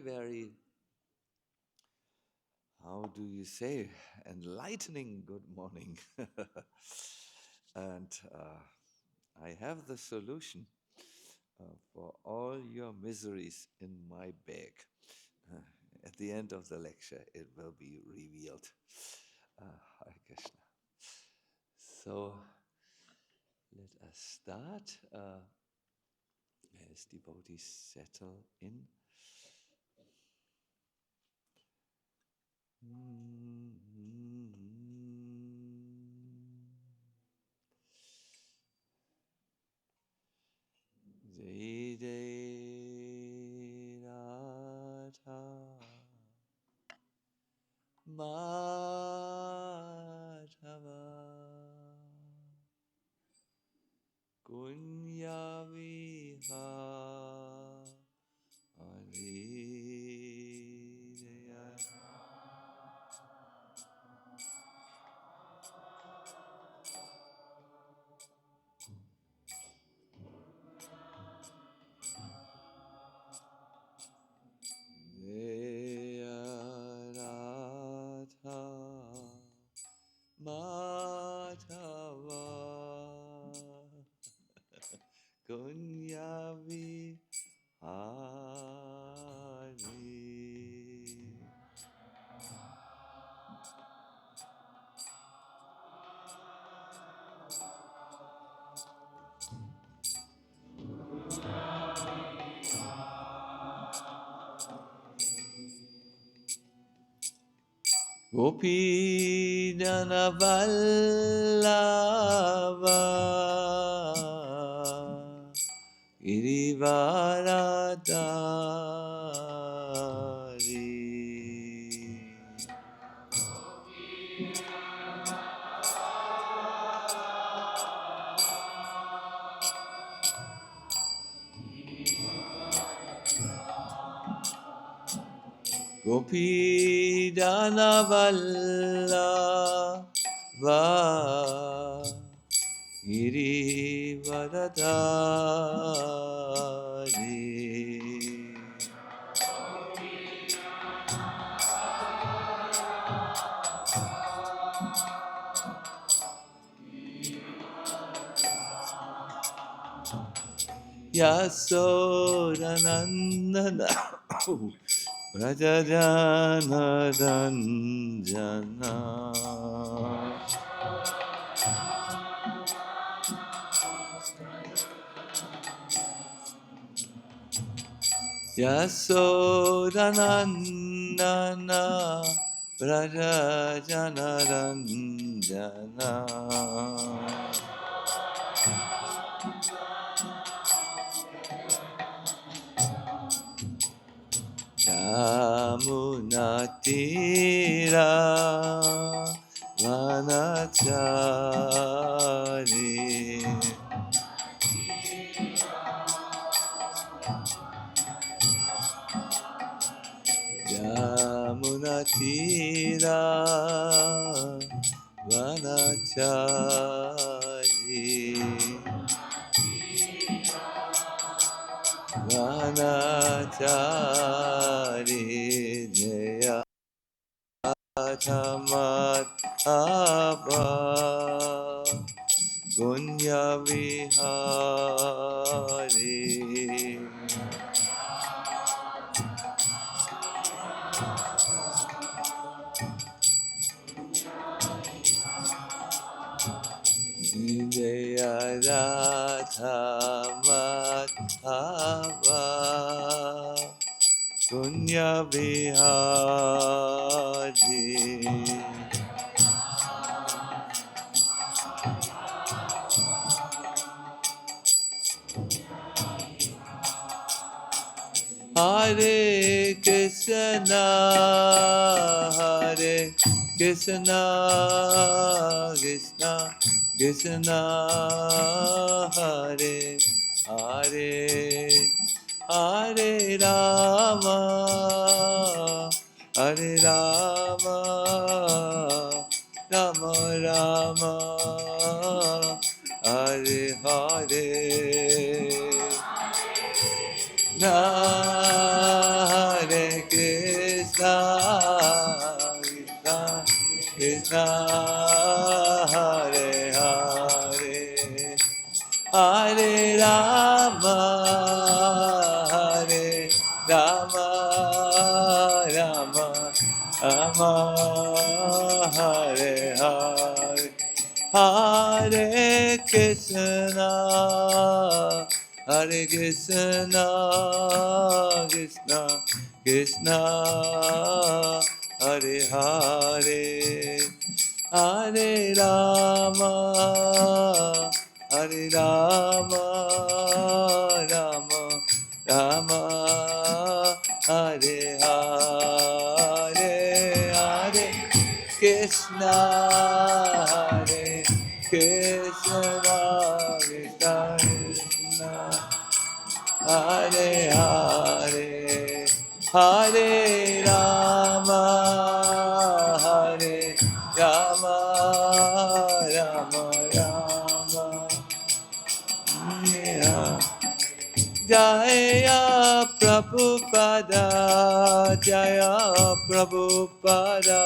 very, how do you say, enlightening good morning. And I have the solution for all your miseries in my bag. At the end of the lecture, it will be revealed. Hare Krishna. So, let us start. As devotees settle in. Jai Jai Radha Madhava Kunya Vihari Jaya Jaya Radha Madhava Kunya Vihari. Gopi Jana Vallabha Girivaradari Gopi Jana Vallabha Girivaradari Yasodanandana Vrindavana Ranjana Yasodanandana Vrindavana Ranjana Yamunatira Vanachari Yamunatira Vanachari Vanachari Jaya Tamat Abha Gunya Vihari Jaya Radha Madhava Gunya Vihari Hare Krishna Hare Krishna Krishna Krishna Hare Hare Hare Rama Hare Rama Rama Rama Hare Hare Hare Krishna, Hare Hare, Hare Rama, Hare Rama, Rama Rama, Hare Hare, Hare Krishna, Hare Krishna, Krishna Krishna, Hare Hare, Hare Rama, Hare Rama, Rama Rama, Hare Hare, Hare Krishna, Hare Krishna, Krishna Krishna, Hare Hare, Hare Rama, Hare Rama, Rama Rama, Jaya Prabhupada, Jaya Prabhupada,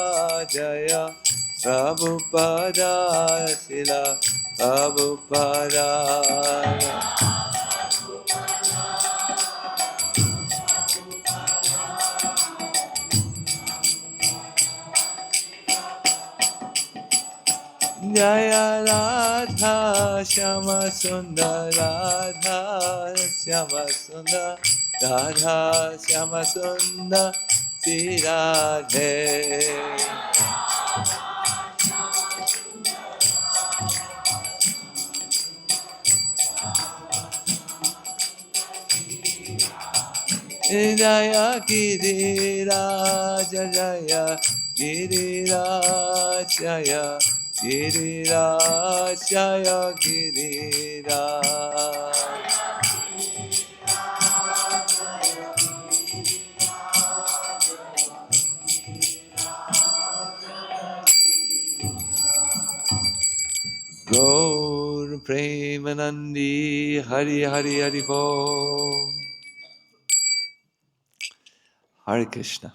Jaya Prabhupada, Srila Prabhupada. Jaya Radha Shyama Sundar, Radha Shyama Sundar, Radha Shyama Sundar, Sri Radhe. Jaya Giriraj, Jaya Giriraj, Jaya Giriraj, Jaya Giriraj. Gaur Premanandi, Hari Hari Hari Bo. Hare Krishna.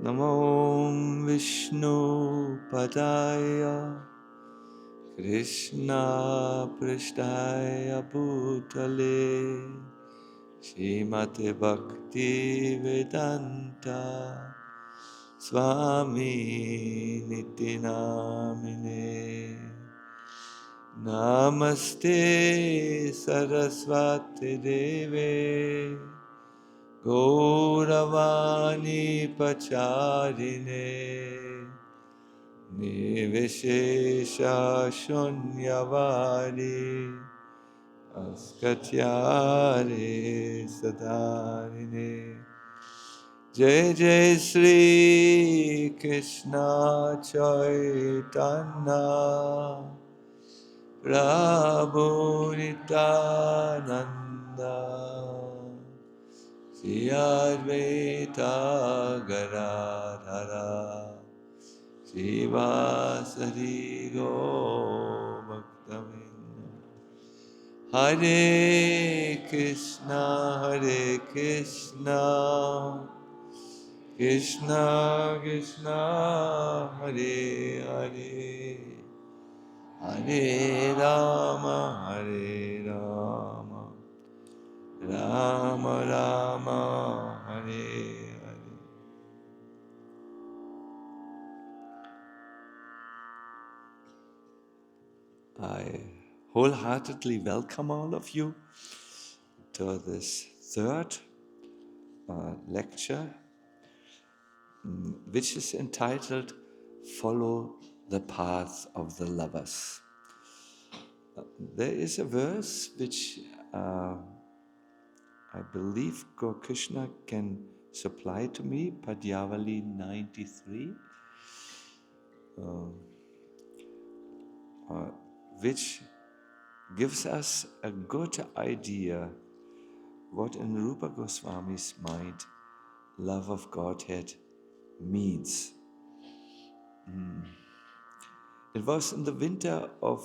Namo Vishnu Padaya Krishna Prishtaya Bhutale Srimate Bhakti Vedanta Svāmī Nitinamine Namaste Saraswati Deve Gauravani Pacharine Nivishesha Shunyavadi Askatyare Sadarine Jai Jai Shri Krishna Chaitanya Prabhu Nityananda Shri Advaita Gadadhara Srivasadi Gaur Bhaktavinda Hare Krishna Krishna Krishna Hare Hare Hare Rama Rama Rama Hare Hare. I wholeheartedly welcome all of you to this third lecture, which is entitled Follow the Path of the Lovers. There is a verse which I believe Gaur Krishna can supply to me, Padyavali 93, which gives us a good idea what in Rupa Goswami's mind love of Godhead means. It was in the winter of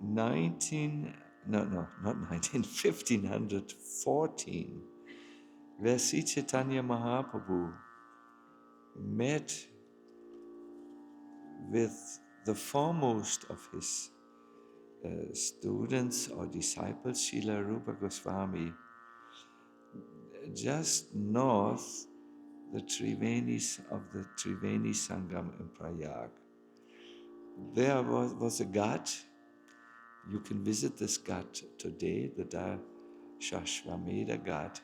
1514, where Sri Chaitanya Mahaprabhu met with the foremost of his students or disciples, Srila Rupa Goswami, just north the Trivenis of the Triveni Sangam in Prayag. There was a ghat. You can visit this ghat today, the Shashvamedha Ghat,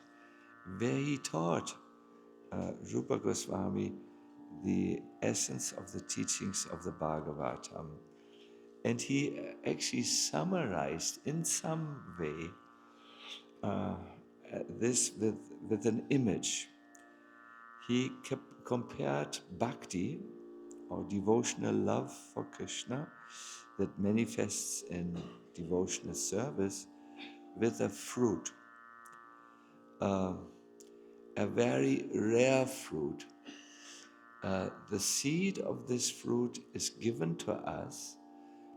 where he taught Rupa Goswami the essence of the teachings of the Bhagavatam. And he actually summarized in some way this with an image. He compared bhakti, or devotional love for Krishna, that manifests in devotional service, with a fruit, a very rare fruit. The seed of this fruit is given to us,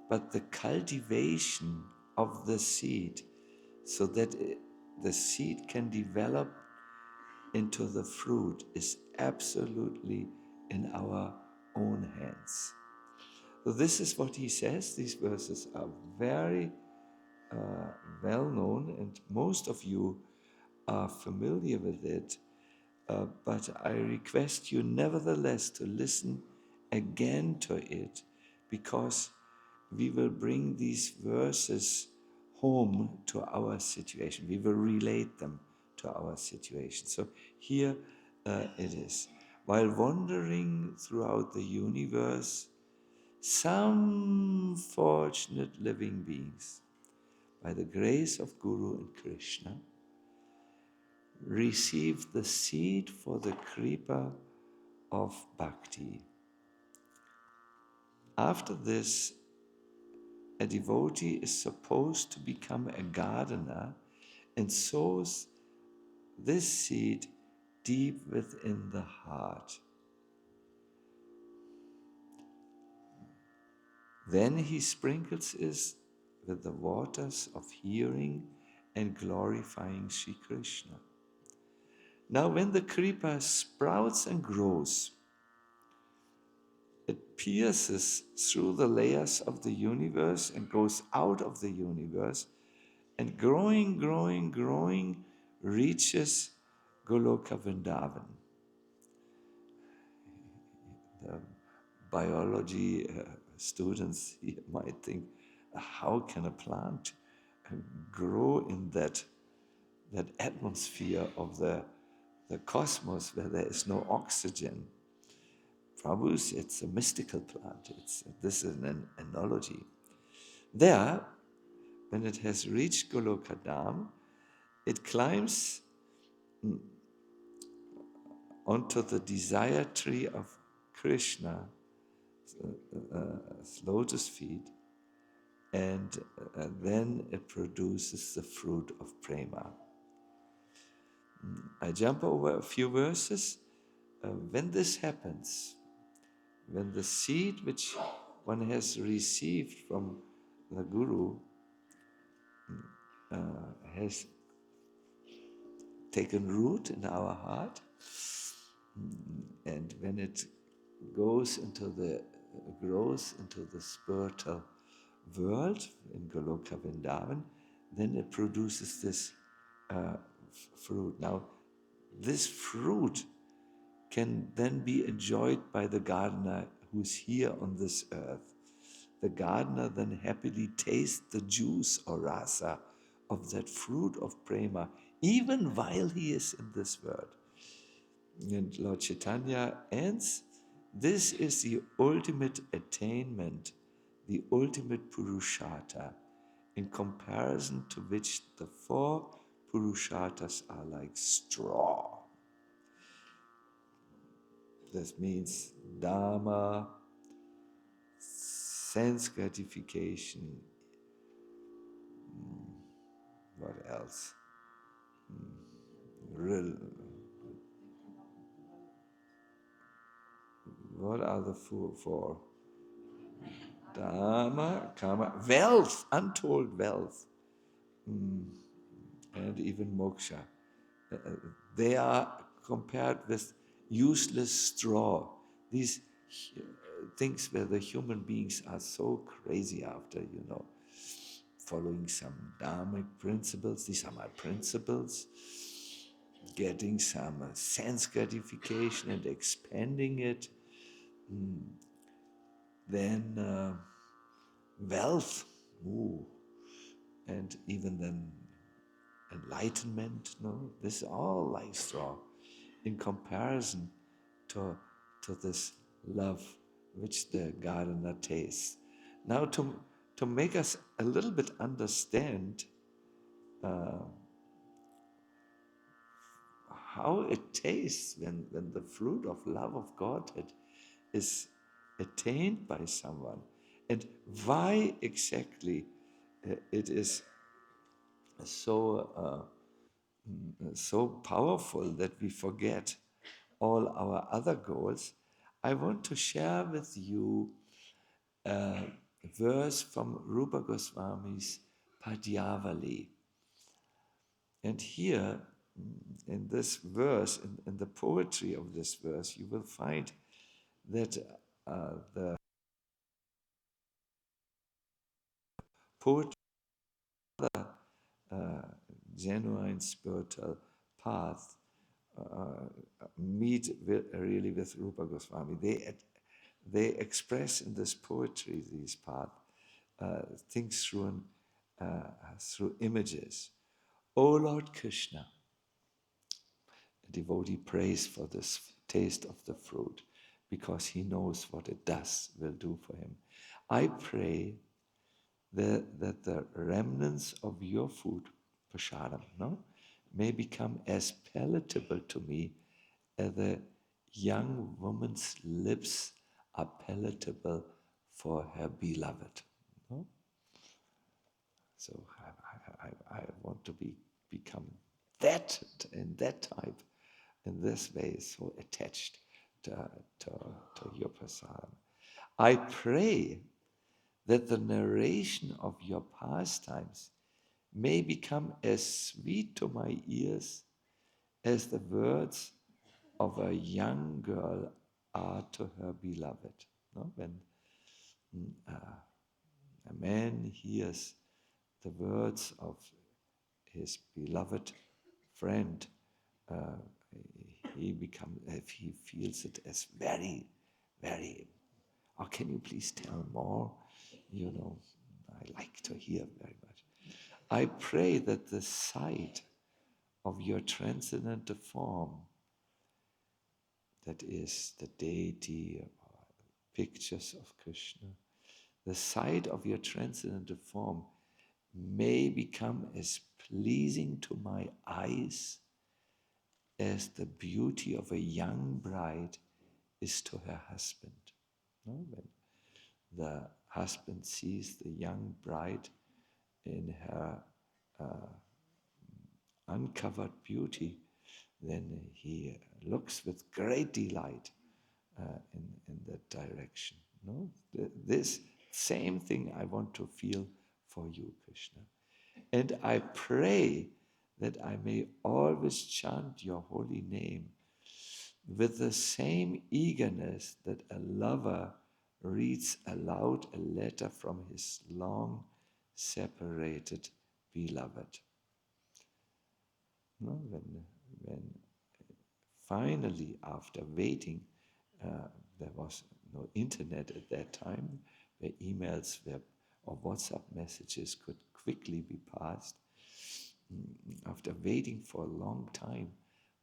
but the cultivation of the seed, so that the seed can develop into the fruit, is absolutely in our own hands. So this is what he says. These verses are very well known, and most of you are familiar with it. But I request you nevertheless to listen again to it, because we will bring these verses home to our situation. We will relate them to our situation. So here it is. While wandering throughout the universe, some fortunate living beings, by the grace of Guru and Krishna, receive the seed for the kripa of bhakti. After this, a devotee is supposed to become a gardener and sows this seed deep within the heart. Then he sprinkles it with the waters of hearing and glorifying Sri Krishna. Now, when the kripa sprouts and grows, it pierces through the layers of the universe and goes out of the universe, and growing, reaches Goloka Vrindavan. The biology students here might think, how can a plant grow in that atmosphere of the cosmos where there is no oxygen? Prabhu's, it's a mystical plant. This is an analogy. There, when it has reached Goloka Dham, it climbs onto the desire tree of Krishna, lotus feet, and then it produces the fruit of prema. I jump over a few verses. When this happens, when the seed which one has received from the Guru has taken root in our heart, and when it grows into the spiritual world in Goloka Vrindavan, then it produces this fruit. Now, this fruit can then be enjoyed by the gardener who's here on this earth. The gardener then happily tastes the juice or rasa of that fruit of prema, even while he is in this world. And Lord Chaitanya ends, this is the ultimate attainment, the ultimate purushartha, in comparison to which the four purusharthas are like straw. This means dharma, sense gratification, what else? What are the four? Dharma, karma, wealth, untold wealth, and even moksha. They are compared with useless straw. These things where the human beings are so crazy after, following some dharmic principles. These are my principles. Getting some sense gratification and expanding it. Then wealth, and even then enlightenment. No, this is all like straw in comparison to this love which the gardener tastes. Now, to make us a little bit understand how it tastes when the fruit of love of Godhead is attained by someone, and why exactly it is so powerful that we forget all our other goals. I want to share with you a verse from Rupa Goswami's Padyavali. And here, in this verse, in the poetry of this verse, you will find that the poet, genuine spiritual path, meet really with Rupa Goswami. They express in this poetry these paths, things through images. O Lord Krishna, a devotee prays for this taste of the fruit because he knows what it will do for him. I pray that the remnants of your food, prasadam, may become as palatable to me as the young woman's lips are palatable for her beloved. No? So I want to become that in that type, in this way, so attached to your prasadam. I pray that the narration of your pastimes may become as sweet to my ears as the words of a young girl are to her beloved. No? When a man hears the words of his beloved friend, he feels it as very, very. Oh, can you please tell more? I like to hear very much. I pray that the sight of your transcendental form, that is the deity or pictures of Krishna, the sight of your transcendental form may become as pleasing to my eyes as the beauty of a young bride is to her husband. No? When the husband sees the young bride in her uncovered beauty, then he looks with great delight in that direction. No? This same thing I want to feel for you, Krishna. And I pray that I may always chant your holy name with the same eagerness that a lover reads aloud a letter from his long separated beloved. No? When finally, after waiting, there was no internet at that time, where emails or WhatsApp messages could quickly be passed. After waiting for a long time,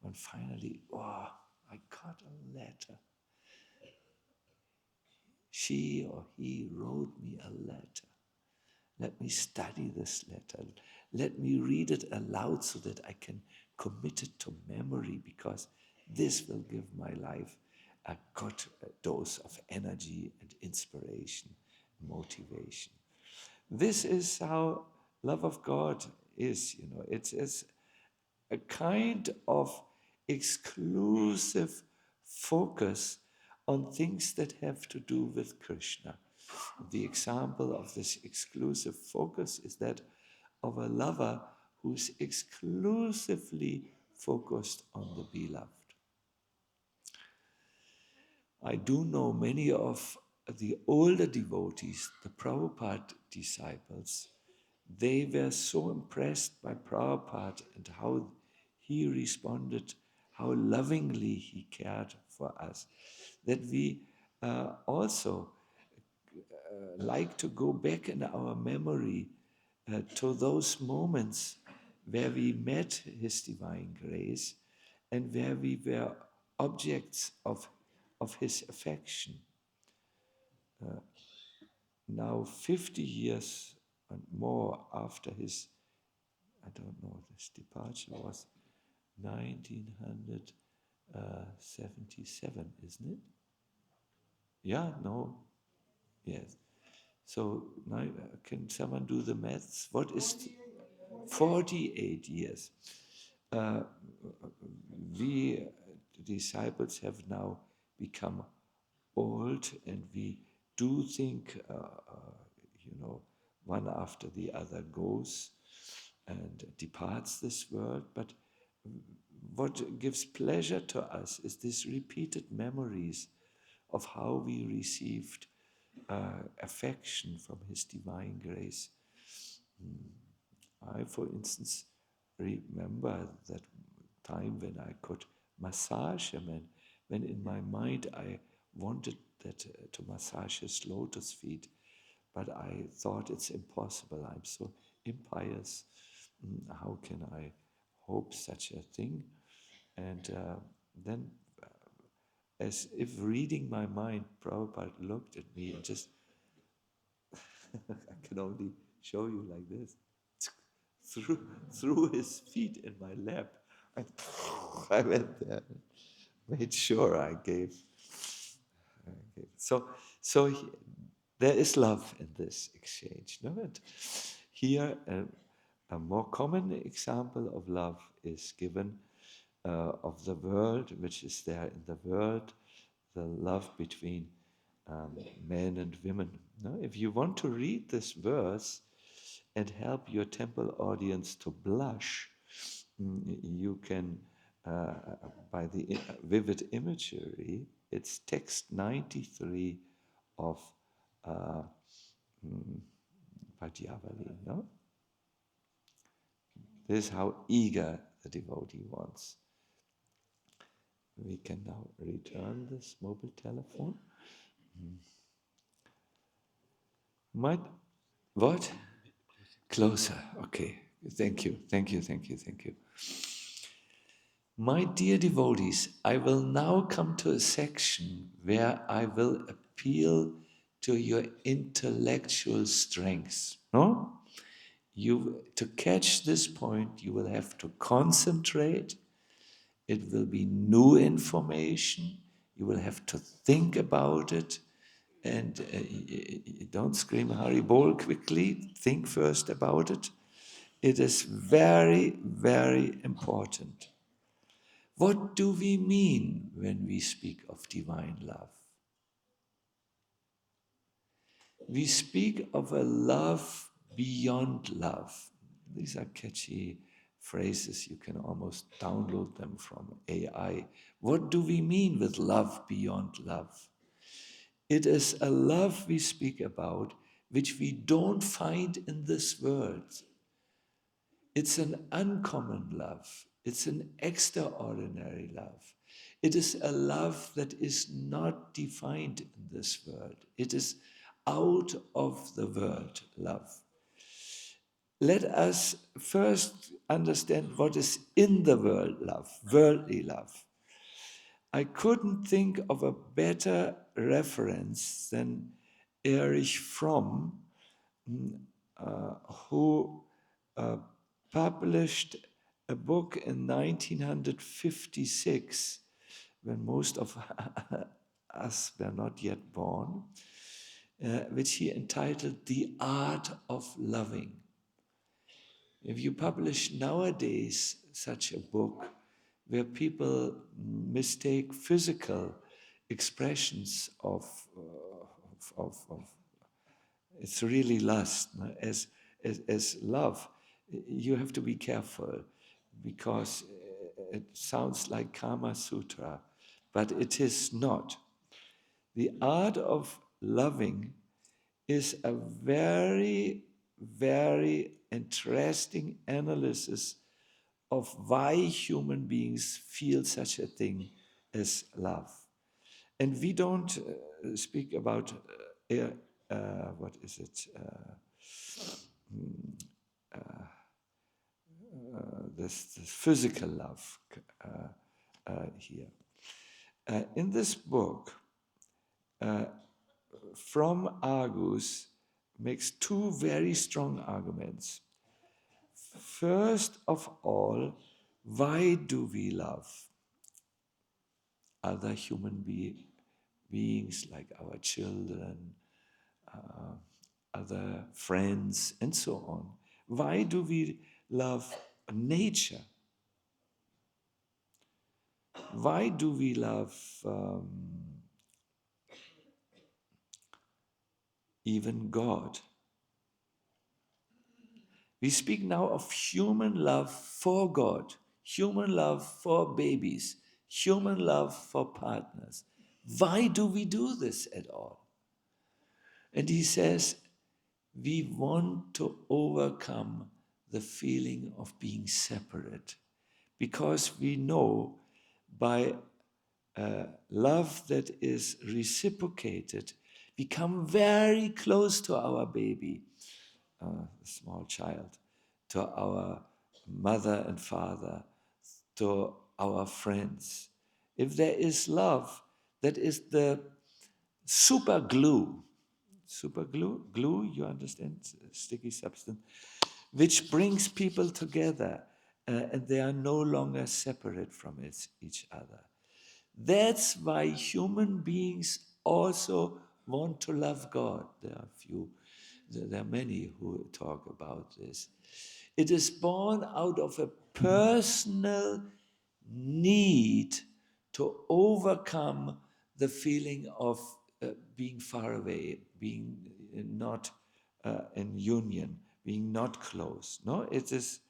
when finally, I got a letter. She or he wrote me a letter. Let me study this letter. Let me read it aloud so that I can commit it to memory, because this will give my life a good dose of energy and inspiration, motivation. This is how love of God is, It's a kind of exclusive focus on things that have to do with Krishna. The example of this exclusive focus is that of a lover who's exclusively focused on the beloved. I do know many of the older devotees, the Prabhupada disciples, they were so impressed by Prabhupada and how he responded, how lovingly he cared for us, that we also like to go back in our memory to those moments where we met His divine grace and where we were objects of His affection. Now 50 years and more after his, I don't know, this departure was 1977, isn't it? Yeah, no, yes. So now can someone do the maths? What is 48 years? We disciples have now become old, and we do think, one after the other goes and departs this world. But what gives pleasure to us is this repeated memories of how we received affection from His divine grace. I, for instance, remember that time when I could massage him, and when in my mind I wanted that to massage his lotus feet, but I thought it's impossible. I'm so impious. How can I hope such a thing? And then, as if reading my mind, Prabhupada looked at me and just, I can only show you like this, threw his feet in my lap. I went there, made sure I gave. So there is love in this exchange. No? And here, a more common example of love is given of the world, which is there in the world, the love between men and women. No? If you want to read this verse and help your temple audience to blush, you can, by the vivid imagery, it's text 93 of Padyavali. No? This is how eager the devotee wants. We can now return this mobile telephone. What? Closer. Okay. Thank you. My dear devotees, I will now come to a section where I will appeal to your intellectual strengths. No? To catch this point, you will have to concentrate. It will be new information. You will have to think about it. And don't scream Haribol quickly. Think first about it. It is very, very important. What do we mean when we speak of divine love? We speak of a love beyond love. These are catchy phrases. You can almost download them from AI. What do we mean with love beyond love? It is a love we speak about which we don't find in this world. It's an uncommon love. It's an extraordinary love. It is a love that is not defined in this world. It is out of the world love. Let us first understand what is in the world love, worldly love. I couldn't think of a better reference than Erich Fromm, who published a book in 1956, when most of us were not yet born, which he entitled The Art of Loving. If you publish nowadays such a book where people mistake physical expressions of it's really lust. As love, you have to be careful, because it sounds like Kama Sutra, but it is not. The art of loving is a very, very interesting analysis of why human beings feel such a thing as love. And we don't speak about, what is it, this physical love here. In this book, from Argus makes two very strong arguments. First of all, why do we love other human beings like our children, other friends, and so on? Why do we love nature? Why do we love even God? We speak now of human love for God, human love for babies, human love for partners. Why do we do this at all? And he says, we want to overcome the feeling of being separate, because we know by love that is reciprocated, we come very close to our baby, a small child, to our mother and father, to our friends. If there is love, that is the super glue, you understand, sticky substance, which brings people together, and they are no longer separate from each other. That's why human beings also want to love God. There are many who talk about this. It is born out of a personal need to overcome the feeling of being far away, being not in union, being not close. No, it is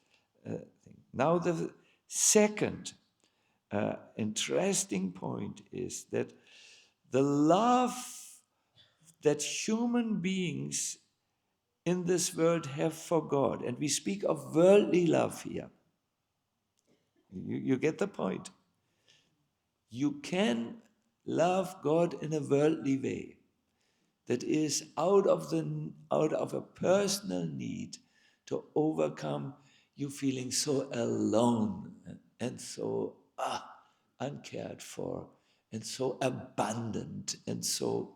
a thing. Now the second interesting point is that the love that human beings in this world have for God, and we speak of worldly love here. You get the point. You can love God in a worldly way that is out of a personal need to overcome you feeling so alone and so uncared for and so abandoned and so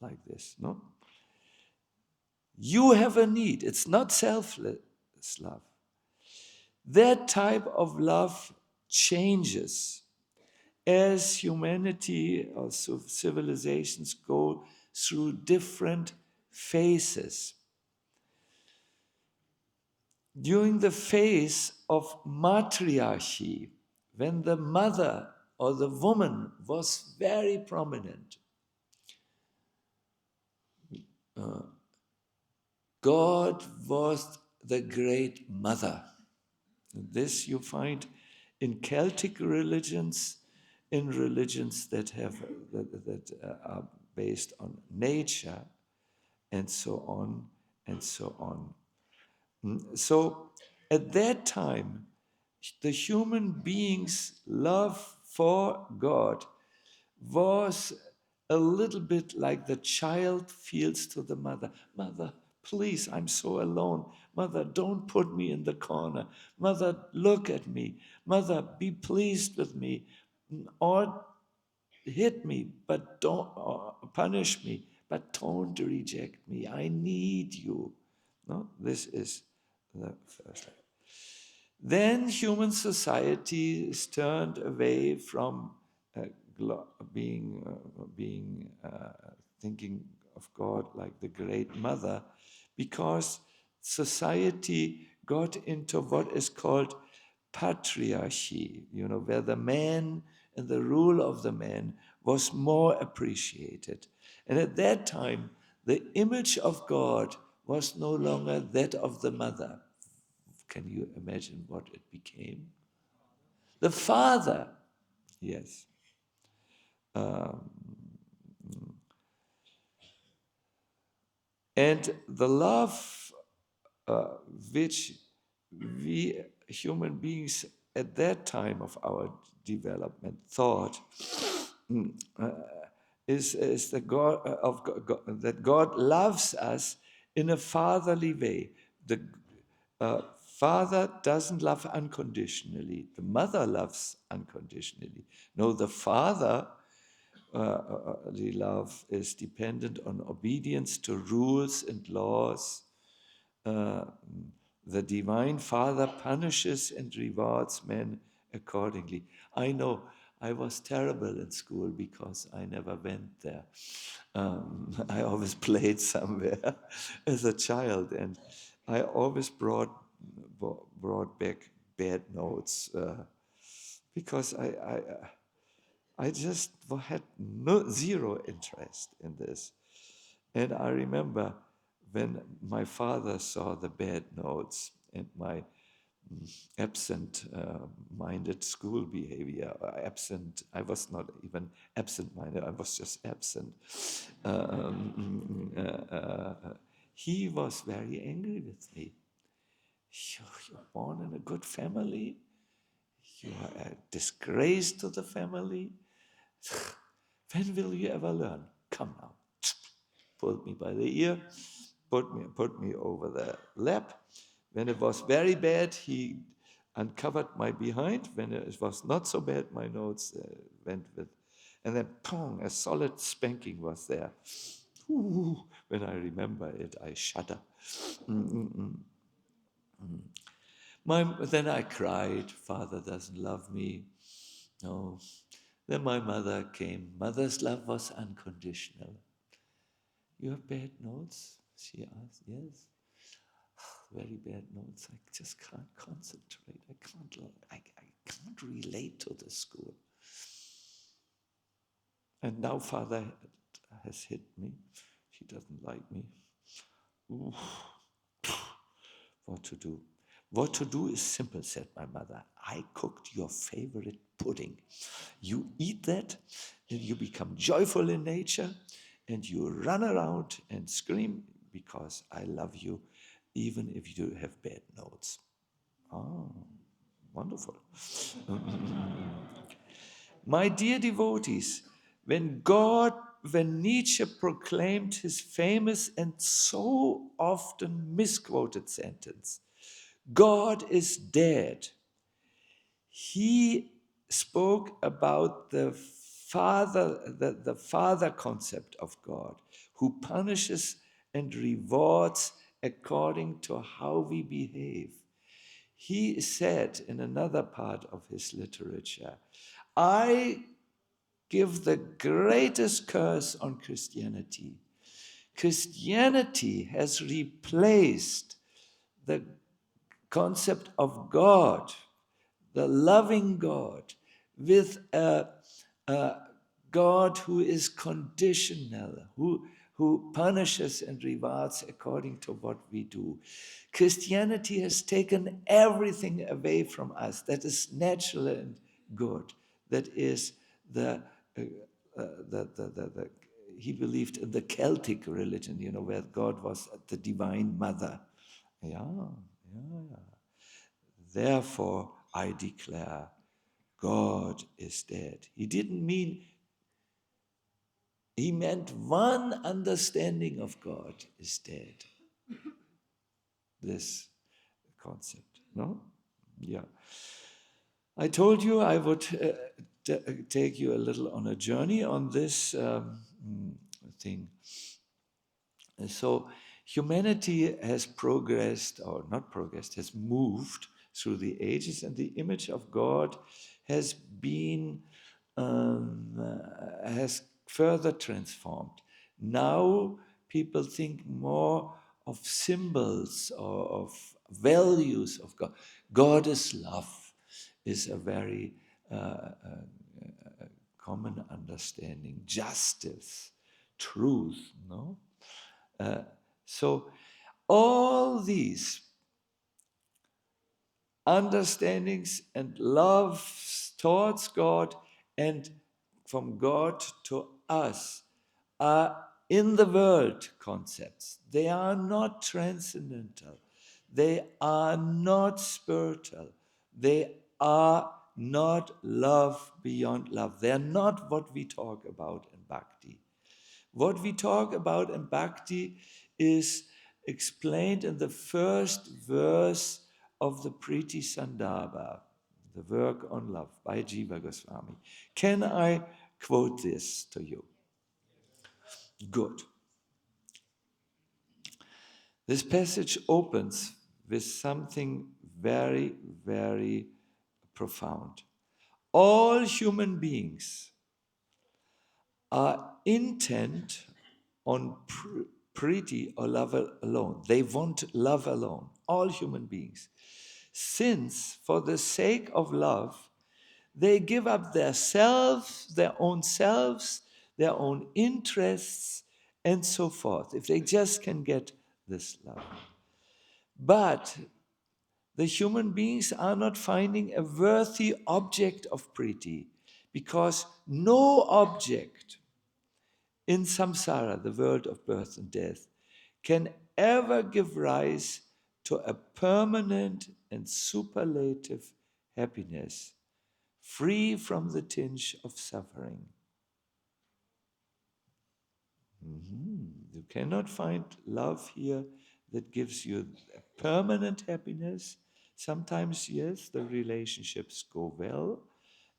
like this, no? You have a need. It's not selfless love. That type of love changes as humanity or civilizations go through different phases. During the phase of matriarchy, when the mother or the woman was very prominent, God was the great mother. This you find in Celtic religions, in religions that are based on nature, and so on and so on. So at that time, the human being's love for God was a little bit like the child feels to the mother. Mother, please, I'm so alone. Mother, don't put me in the corner. Mother, look at me. Mother, be pleased with me. Or hit me, but don't, or punish me, but don't reject me. I need you. No, this is the first. Then human society is turned away from thinking of God like the great mother, because society got into what is called patriarchy, where the man and the rule of the man was more appreciated. And at that time, The image of God was no longer that of the mother. Can you imagine what it became? The father, yes. And the love which we human beings at that time of our development thought is the God of God, that God loves us in a fatherly way. The father doesn't love unconditionally. The mother loves unconditionally. No, the father the love is dependent on obedience to rules and laws. The Divine Father punishes and rewards men accordingly. I know I was terrible in school because I never went there. I always played somewhere as a child, and I always brought back bad notes because I just had zero interest in this. And I remember when my father saw the bad notes and my absent-minded school behavior, I was not even absent-minded, I was just absent. He was very angry with me. You're born in a good family. You are a disgrace to the family. When will you ever learn? Come now. Pulled me by the ear, put me over the lap. When it was very bad, he uncovered my behind. When it was not so bad, my notes went with. And then, pong, a solid spanking was there. Ooh, when I remember it, I shudder. Then I cried, Father doesn't love me. No. Then my mother came. Mother's love was unconditional. You have bad notes? She asked. Yes. Very bad notes. I just can't concentrate. I can't relate to the school. And now Father has hit me. She doesn't like me. Ooh. What to do? What to do is simple, said my mother. I cooked your favorite pudding. You eat that, and you become joyful in nature, and you run around and scream because I love you, even if you have bad notes. Oh, wonderful. My dear devotees, when Nietzsche proclaimed his famous and so often misquoted sentence, God is dead, he spoke about the father concept of God, who punishes and rewards according to how we behave. He said in another part of his literature, I give the greatest curse on Christianity. Christianity has replaced the concept of God, the loving God, with a God who is conditional, who punishes and rewards according to what we do. Christianity has taken everything away from us that is natural and good, that is he believed in the Celtic religion, where God was the divine mother. Yeah. Therefore, I declare, God is dead. He meant one understanding of God is dead. This concept, no? Yeah. I told you I would take you a little on a journey on this thing. So humanity has progressed, or not progressed, has moved through the ages, and the image of God has been, has further transformed. Now people think more of symbols or of values of God. God is love, is a very common understanding. Justice, truth, no? So all these understandings and loves towards God and from God to us are in the world concepts. They are not transcendental. They are not spiritual. They are not love beyond love. They are not what we talk about in Bhakti. What we talk about in Bhakti is explained in the first verse of the Priti Sandarbha, the work on love by Jiva Goswami. Can I quote this to you? Good. This passage opens with something very, very profound. All human beings are intent on priti or love alone. They want love alone, all human beings. Since for the sake of love, they give up their selves, their own interests, and so forth, if they just can get this love. But the human beings are not finding a worthy object of priti, because no object in samsara, the world of birth and death, can ever give rise to a permanent and superlative happiness, free from the tinge of suffering. You cannot find love here that gives you a permanent happiness. Sometimes, yes, the relationships go well,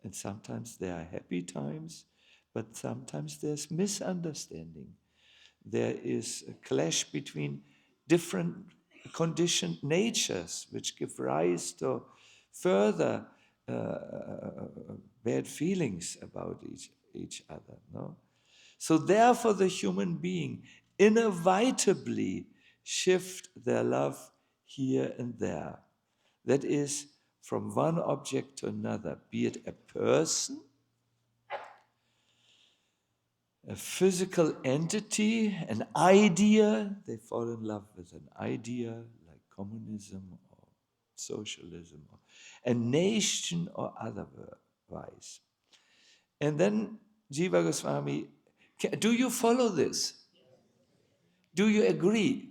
and sometimes there are happy times, but sometimes there's misunderstanding. There is a clash between different conditioned natures, which give rise to further bad feelings about each other. No? So therefore the human being inevitably shift their love here and there. That is, from one object to another, be it a person, a physical entity, an idea. They fall in love with an idea like communism or socialism, or a nation or otherwise. And then Jiva Goswami, do you follow this? Do you agree?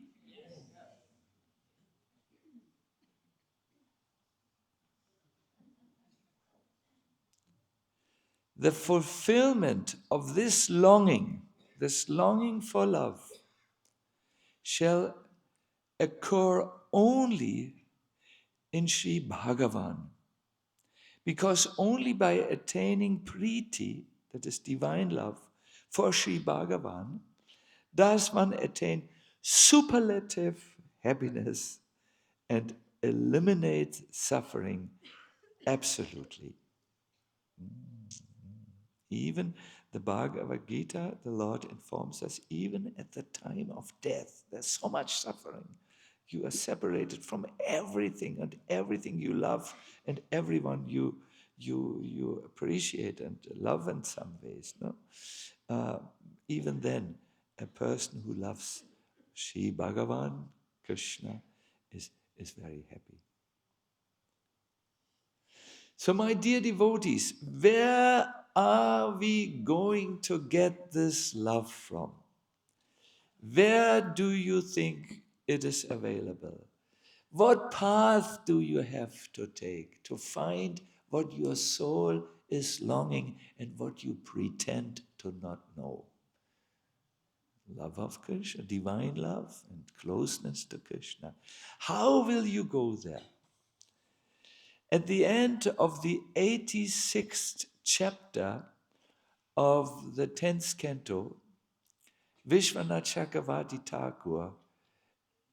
The fulfillment of this longing for love, shall occur only in Sri Bhagavan. Because only by attaining priti, that is divine love, for Sri Bhagavan, does one attain superlative happiness and eliminate suffering absolutely. Even the Bhagavad Gita, the Lord informs us, even at the time of death, there's so much suffering. You are separated from everything and everything you love and everyone you appreciate and love in some ways. No? Even then, a person who loves Sri Bhagavan, Krishna, is very happy. So my dear devotees, where are we going to get this love from? Where do you think it is available? What path do you have to take to find what your soul is longing and what you pretend to not know? Love of Krishna, divine love and closeness to Krishna. How will you go there? At the end of the 86th chapter of the 10th canto, Vishwanath Chakravarti Thakur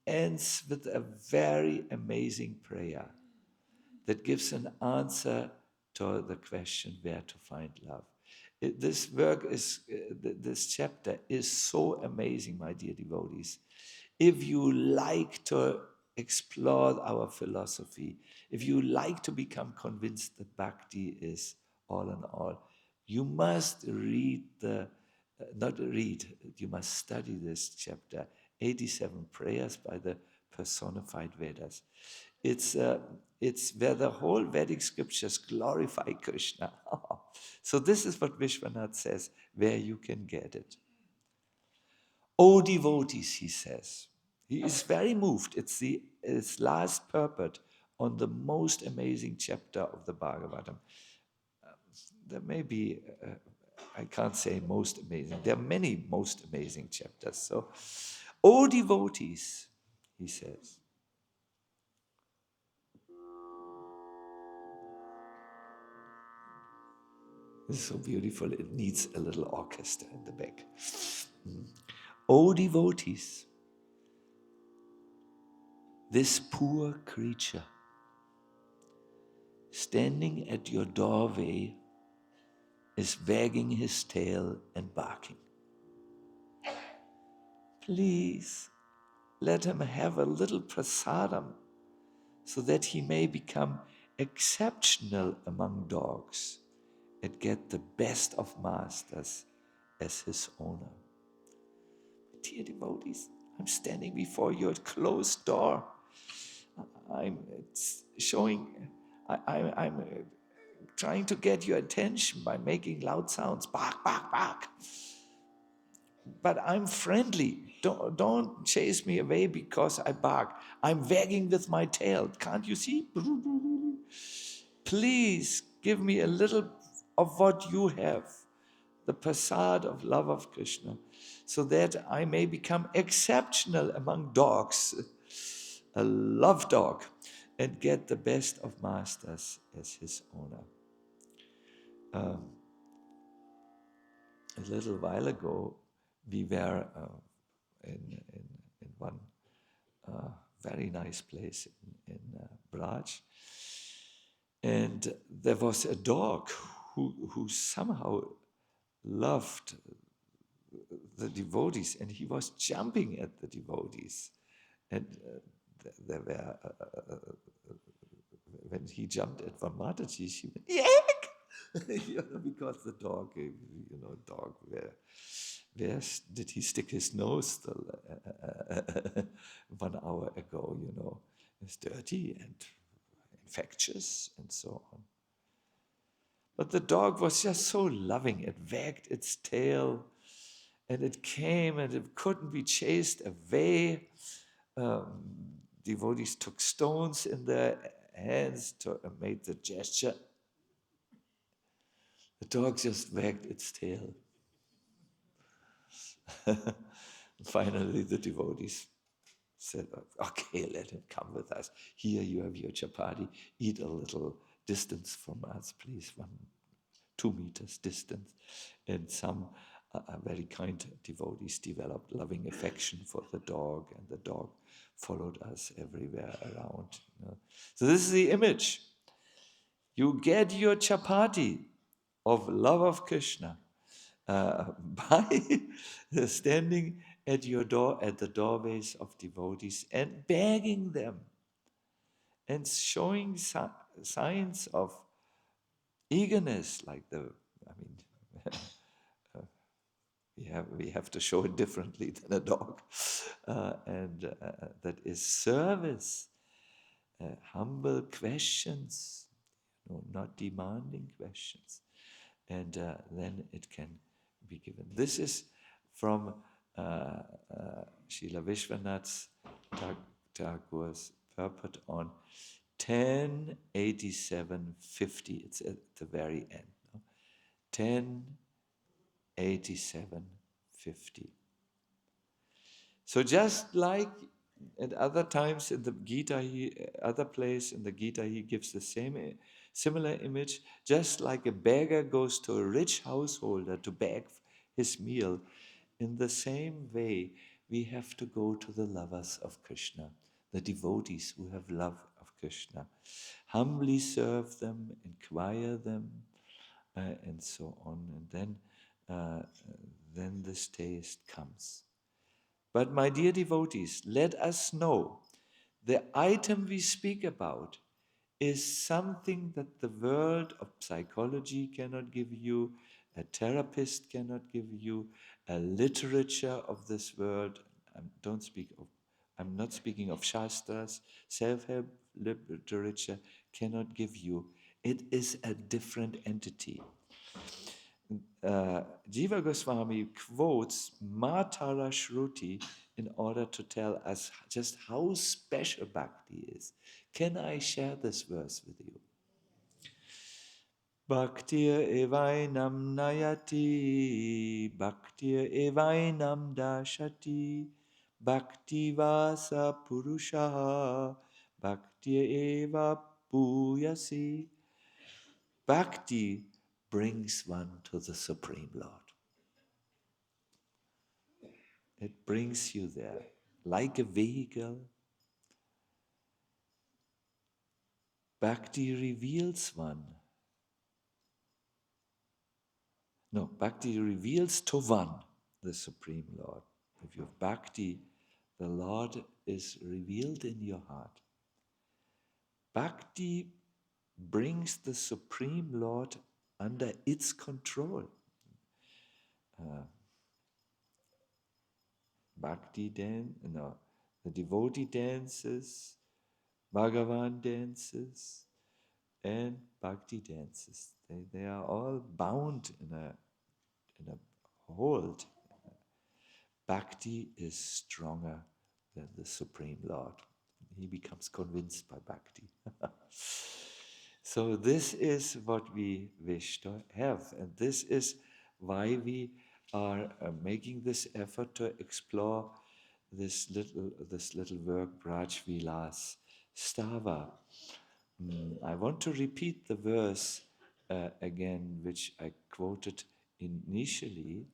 ends with a very amazing prayer that gives an answer to the question where to find love. This chapter is so amazing, my dear devotees. If you like to explore our philosophy, if you like to become convinced that bhakti is all in all, you must you must study this chapter 87 prayers by the personified Vedas. It's where the whole Vedic scriptures glorify Krishna. So this is what Vishwanath says, where you can get it. O devotees, he says. He is very moved. It's his last purport on the most amazing chapter of the Bhagavatam. There may be, I can't say most amazing. There are many most amazing chapters. So, O devotees, he says. It's so beautiful. It needs a little orchestra in the back. O devotees, this poor creature standing at your doorway is wagging his tail and barking. Please let him have a little prasadam so that he may become exceptional among dogs and get the best of masters as his owner. Dear devotees, I'm standing before your closed door. I'm trying to get your attention by making loud sounds, bark, bark, bark. But I'm friendly. Don't chase me away because I bark. I'm wagging with my tail. Can't you see? Please give me a little of what you have, the prasad of love of Krishna, so that I may become exceptional among dogs, a love dog, and get the best of masters as his owner. A little while ago, we were in one very nice place in Braj, and there was a dog who somehow loved the devotees, and he was jumping at the devotees, and there were when he jumped at one Mataji, she went yak, because the dog, dog, where did he stick his nose 1 hour ago? It's dirty and infectious and so on. But the dog was just so loving. It wagged its tail, and it came, and it couldn't be chased away. Devotees took stones in their hands to made the gesture. The dog just wagged its tail. Finally, the devotees said, okay, let him come with us. Here you have your chapati. Eat a little distance from us, please, 2 meters distance. And some very kind devotees developed loving affection for the dog, and the dog followed us everywhere around. So this is the image. You get your chapati of love of Krishna by standing at your door, at the doorways of devotees, and begging them and showing signs of eagerness, like we have to show it differently than a dog, and that is service, humble questions, not demanding questions, and then it can be given. This is from Srila Vishwanath Thakur's purport on 1087.50. It's at the very end. 1087.50. So just like at other times in the Gita, other place in the Gita, he gives the similar image. Just like a beggar goes to a rich householder to beg his meal, in the same way, we have to go to the lovers of Krishna, the devotees who have love of Krishna. Humbly serve them, inquire them, and so on. And then this taste comes. But my dear devotees, let us know the item we speak about is something that the world of psychology cannot give you, a therapist cannot give you, a literature of this world, I'm not speaking of Shastras, self-help literature cannot give you. It is a different entity. Jiva Goswami quotes Matara Shruti in order to tell us just how special Bhakti is. Can I share this verse with you? Bhaktir evainam nayati, bhaktir evainam dashati, bhakti vasa purushaha, bhaktir eva puyasi. Bhakti brings one to the Supreme Lord. It brings you there like a vehicle. Bhakti reveals one. No, Bhakti reveals to one the Supreme Lord. If you have Bhakti, the Lord is revealed in your heart. Bhakti brings the Supreme Lord under its control. Bhakti the devotee dances, Bhagavan dances, and Bhakti dances. They are all bound in a hold. Bhakti is stronger than the Supreme Lord. He becomes convinced by Bhakti. So this is what we wish to have, and this is why we are making this effort to explore this little work, Braj Vilas Stava. I want to repeat the verse again, which I quoted initially.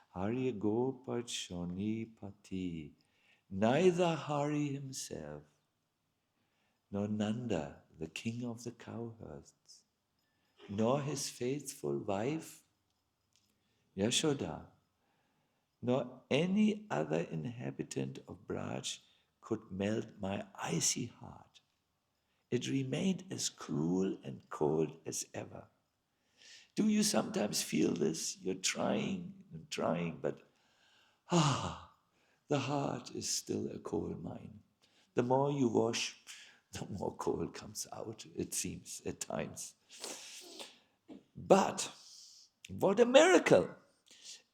Hari Gopachoni Pati. Neither Hari himself, nor Nanda, the king of the cowherds, nor his faithful wife, Yashoda, nor any other inhabitant of Braj could melt my icy heart. It remained as cruel and cold as ever. Do you sometimes feel this? You're trying and trying, but the heart is still a coal mine. The more you wash, the more coal comes out, it seems, at times. But what a miracle!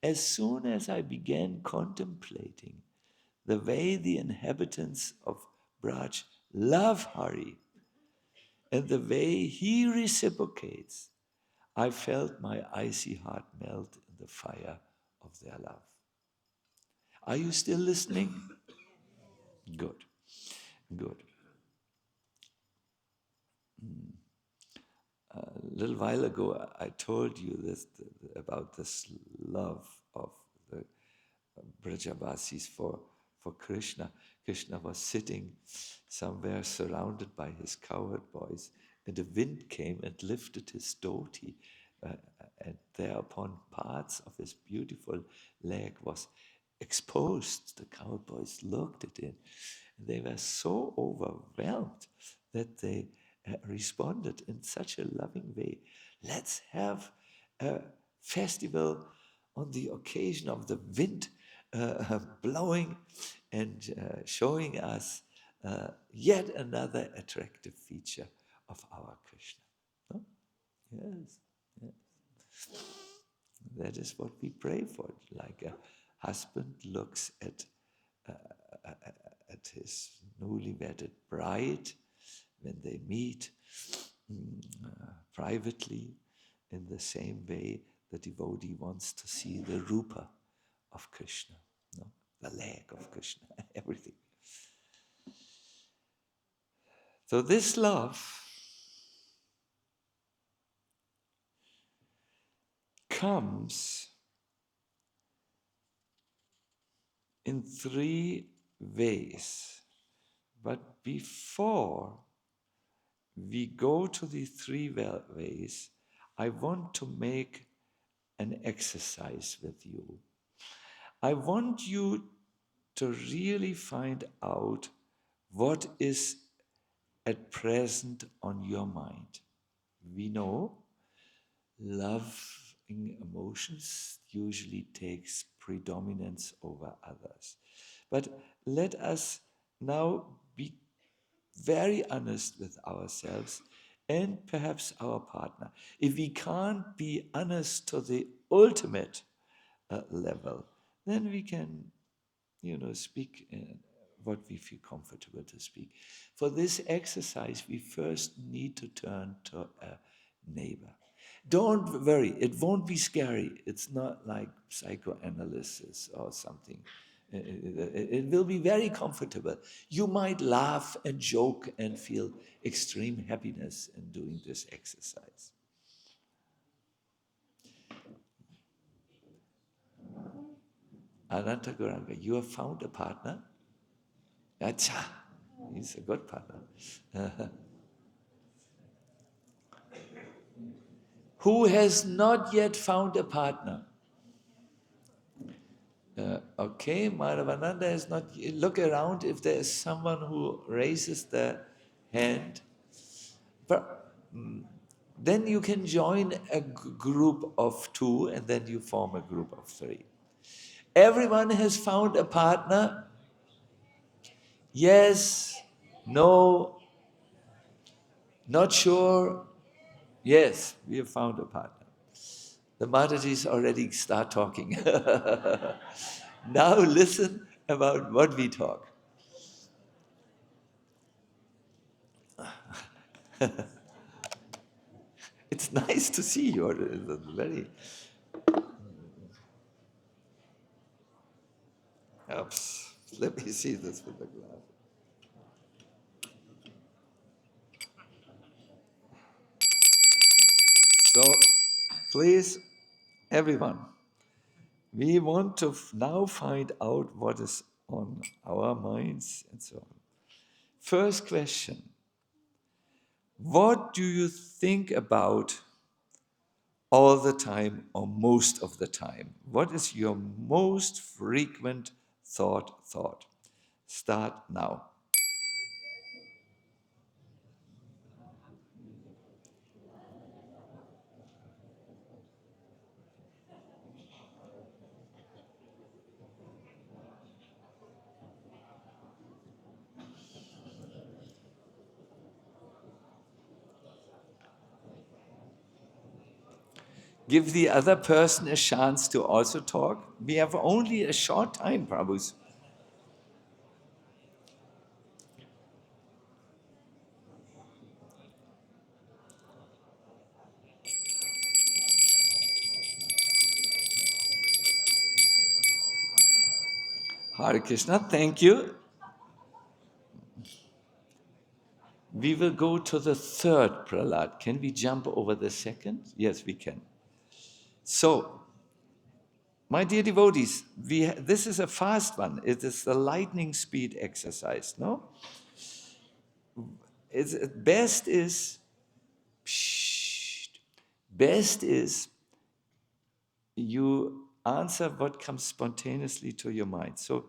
As soon as I began contemplating the way the inhabitants of Braj love Hari and the way he reciprocates, I felt my icy heart melt in the fire of their love. Are you still listening? Good, good. A little while ago, I told you this, about this love of the Brajavasis for Krishna. Krishna was sitting somewhere surrounded by his cowherd boys, and a wind came and lifted his dhoti, and thereupon parts of his beautiful leg was exposed. The cowherd boys looked at it, and they were so overwhelmed that they responded in such a loving way. Let's have a festival on the occasion of the wind blowing and showing us yet another attractive feature of our Krishna. No? Yes, yes. That is what we pray for. Like a husband looks at his newly wedded bride when they meet privately. In the same way, the devotee wants to see the rupa of Krishna, no? The leg of Krishna, everything. So this love comes in three ways. But before we go to the three ways, I want to make an exercise with you. I want you to really find out what is at present on your mind. We know loving emotions usually takes predominance over others. But let us now be very honest with ourselves and perhaps our partner. If we can't be honest to the ultimate level, then we can, speak what we feel comfortable to speak. For this exercise, we first need to turn to a neighbor. Don't worry, it won't be scary. It's not like psychoanalysis or something. It will be very comfortable. You might laugh and joke and feel extreme happiness in doing this exercise. Ananta Gauranga, you have found a partner? Acha, he's a good partner. Who has not yet found a partner? Okay, Madhavananda has not. Look around if there is someone who raises their hand. But, then you can join a group of 2 and then you form a group of 3. Everyone has found a partner? Yes, no, not sure. Yes, we have found a partner. The Matajis already start talking. Now listen about what we talk. It's nice to see you. It's very. Oops. Let me see this with the glass. So, please, everyone, we want to now find out what is on our minds and so on. First question. What do you think about all the time or most of the time? What is your most frequent thought? Start now. Give the other person a chance to also talk. We have only a short time, Prabhus. Hare Krishna, thank you. We will go to the third Prahlad. Can we jump over the second? Yes, we can. So, my dear devotees, this is a fast one. It is the lightning speed exercise, no? Best is you answer what comes spontaneously to your mind. So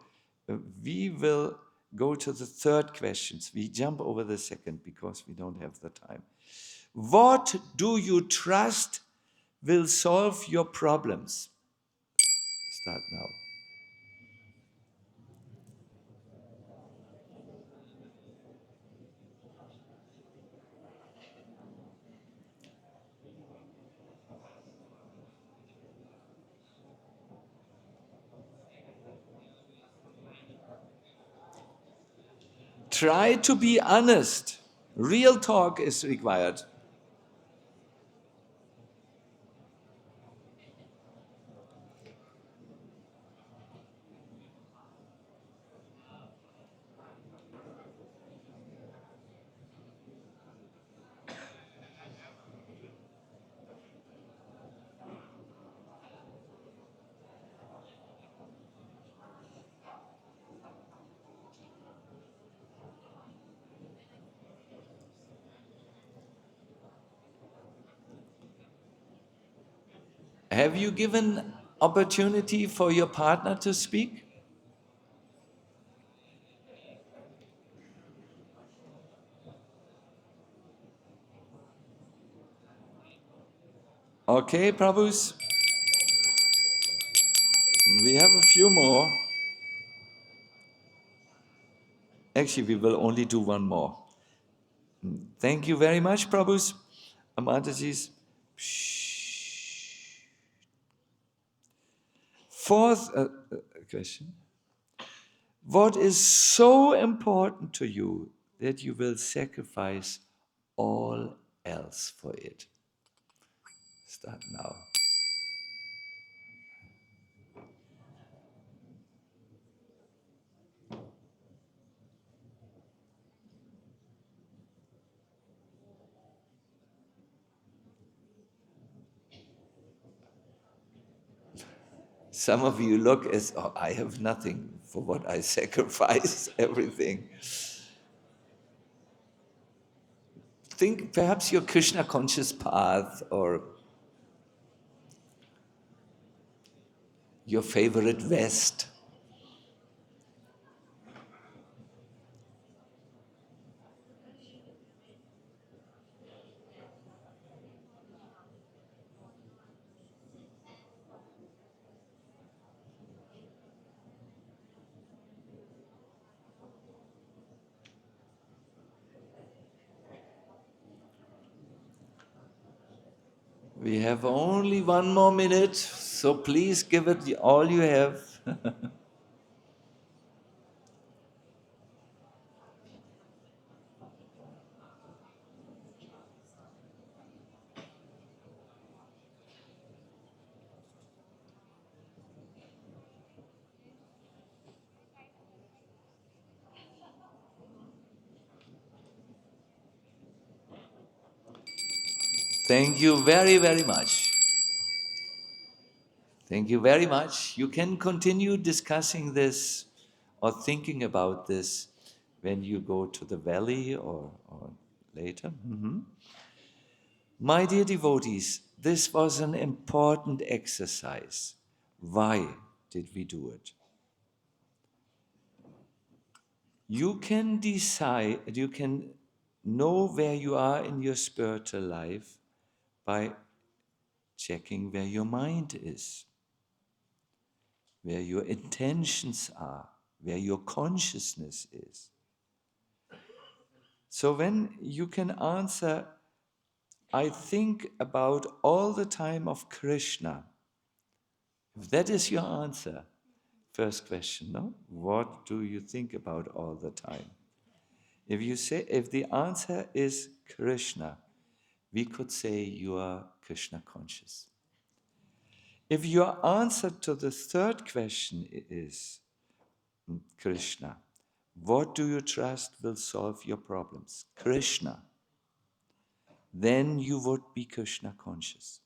we will go to the third questions. We jump over the second because we don't have the time. What do you trust will solve your problems? Start now. Try to be honest. Real talk is required. Have you given opportunity for your partner to speak? Okay, Prabhus. We have a few more. Actually, we will only do one more. Thank you very much, Prabhus, Amantajis. Fourth question. What is so important to you that you will sacrifice all else for it? Start now. Some of you look as, oh, I have nothing for what I sacrifice, everything. Think perhaps your Krishna conscious path or your favorite vest. We have only 1 more minute, so please give it all you have. Thank you very, very much. Thank you very much. You can continue discussing this or thinking about this when you go to the valley or later. My dear devotees, this was an important exercise. Why did we do it? You can decide, you can know where you are in your spiritual life by checking where your mind is, where your intentions are, where your consciousness is. So when you can answer, I think about all the time of Krishna, if that is your answer, first question, no? What do you think about all the time? If you say, if the answer is Krishna, we could say you are Krishna conscious. If your answer to the third question is Krishna, what do you trust will solve your problems? Krishna. Then you would be Krishna conscious.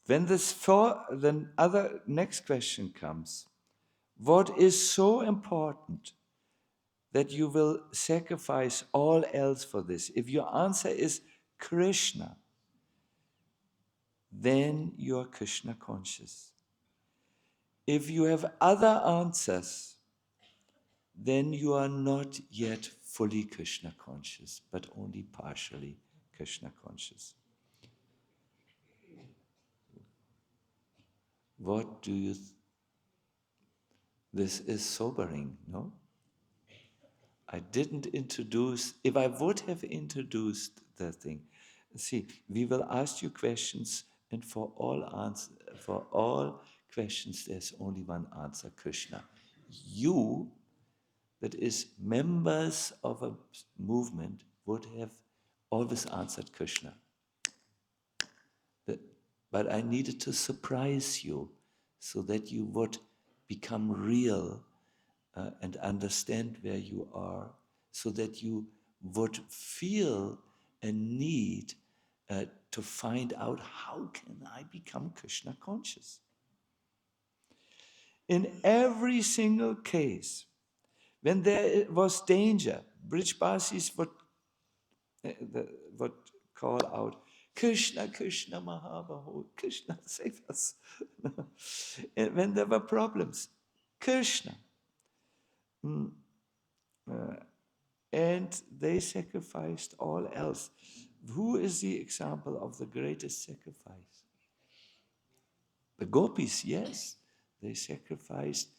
When the other next question comes, what is so important that you will sacrifice all else for this? If your answer is Krishna, then you are Krishna conscious. If you have other answers, then you are not yet fully Krishna conscious, but only partially Krishna conscious. What do you this is sobering, no? I didn't introduce, if I would have introduced the thing, see, we will ask you questions, and for all questions, there's only one answer, Krishna. You, that is members of a movement, would have always answered Krishna. But I needed to surprise you so that you would become real and understand where you are, so that you would feel a need to find out, how can I become Krishna conscious? In every single case, when there was danger, Brijbasis would call out, Krishna, Krishna Mahabaho, Krishna, save us. And when there were problems, Krishna. And they sacrificed all else. Who is the example of the greatest sacrifice? The gopis, yes. They sacrificed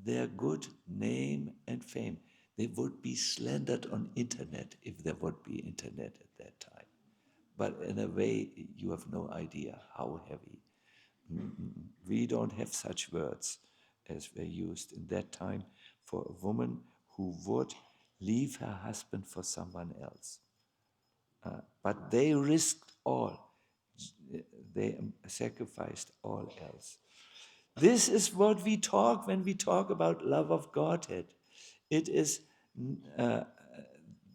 their good name and fame. They would be slandered on internet if there would be internet at that time. But in a way, you have no idea how heavy. We don't have such words as were used in that time for a woman who would leave her husband for someone else. But they risked all. They sacrificed all else. This is what we talk when we talk about love of Godhead. It is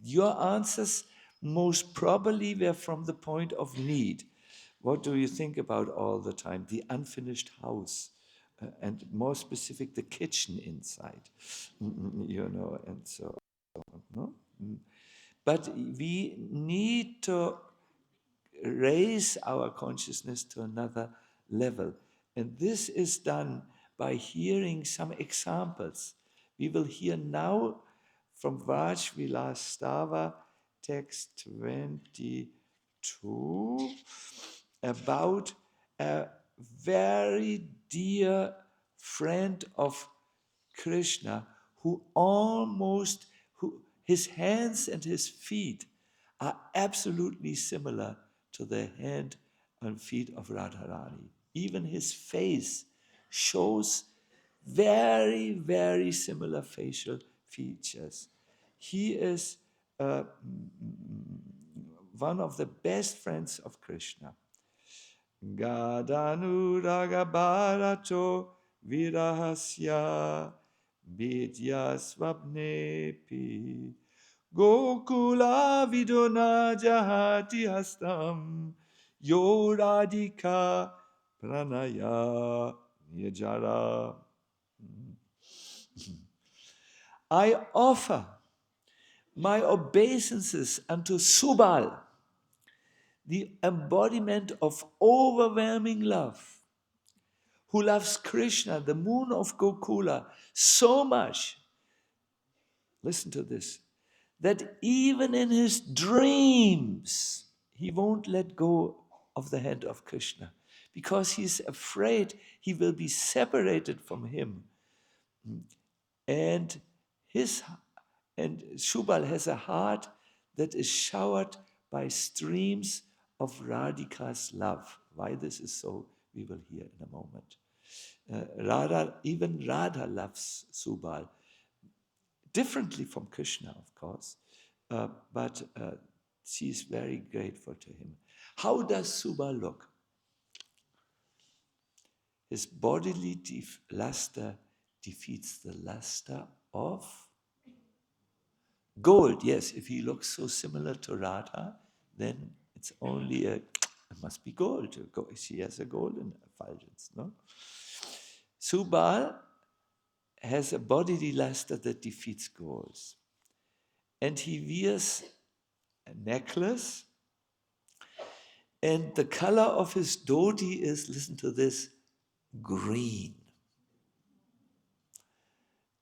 your answers most probably were from the point of need. What do you think about all the time? The unfinished house, and more specific, the kitchen inside, and so on. No? But we need to raise our consciousness to another level. And this is done by hearing some examples. We will hear now from Vajvilastava, text 22, about a very dear friend of Krishna who his hands and his feet are absolutely similar to the hand and feet of Radharani. Even his face shows very, very similar facial features. He is one of the best friends of Krishna. Gadanuraga bharato virahasya vidya swapnepi Gokula vidona jahati hastam yoradika pranaya nijara. I offer my obeisances unto Subal, the embodiment of overwhelming love, who loves Krishna, the moon of Gokula, so much, listen to this, that even in his dreams, he won't let go of the hand of Krishna, because he's afraid he will be separated from him. And Subal has a heart that is showered by streams of Radhika's love. Why this is so, we will hear in a moment. Even Radha loves Subal, differently from Krishna, of course, but she's very grateful to him. How does Subal look? His bodily luster defeats the luster of gold. Yes, if he looks so similar to Radha, then it's only it must be gold. She has a golden effulgence, no? Subal has a bodily luster that defeats gold. And he wears a necklace, and the color of his dhoti is, listen to this, green.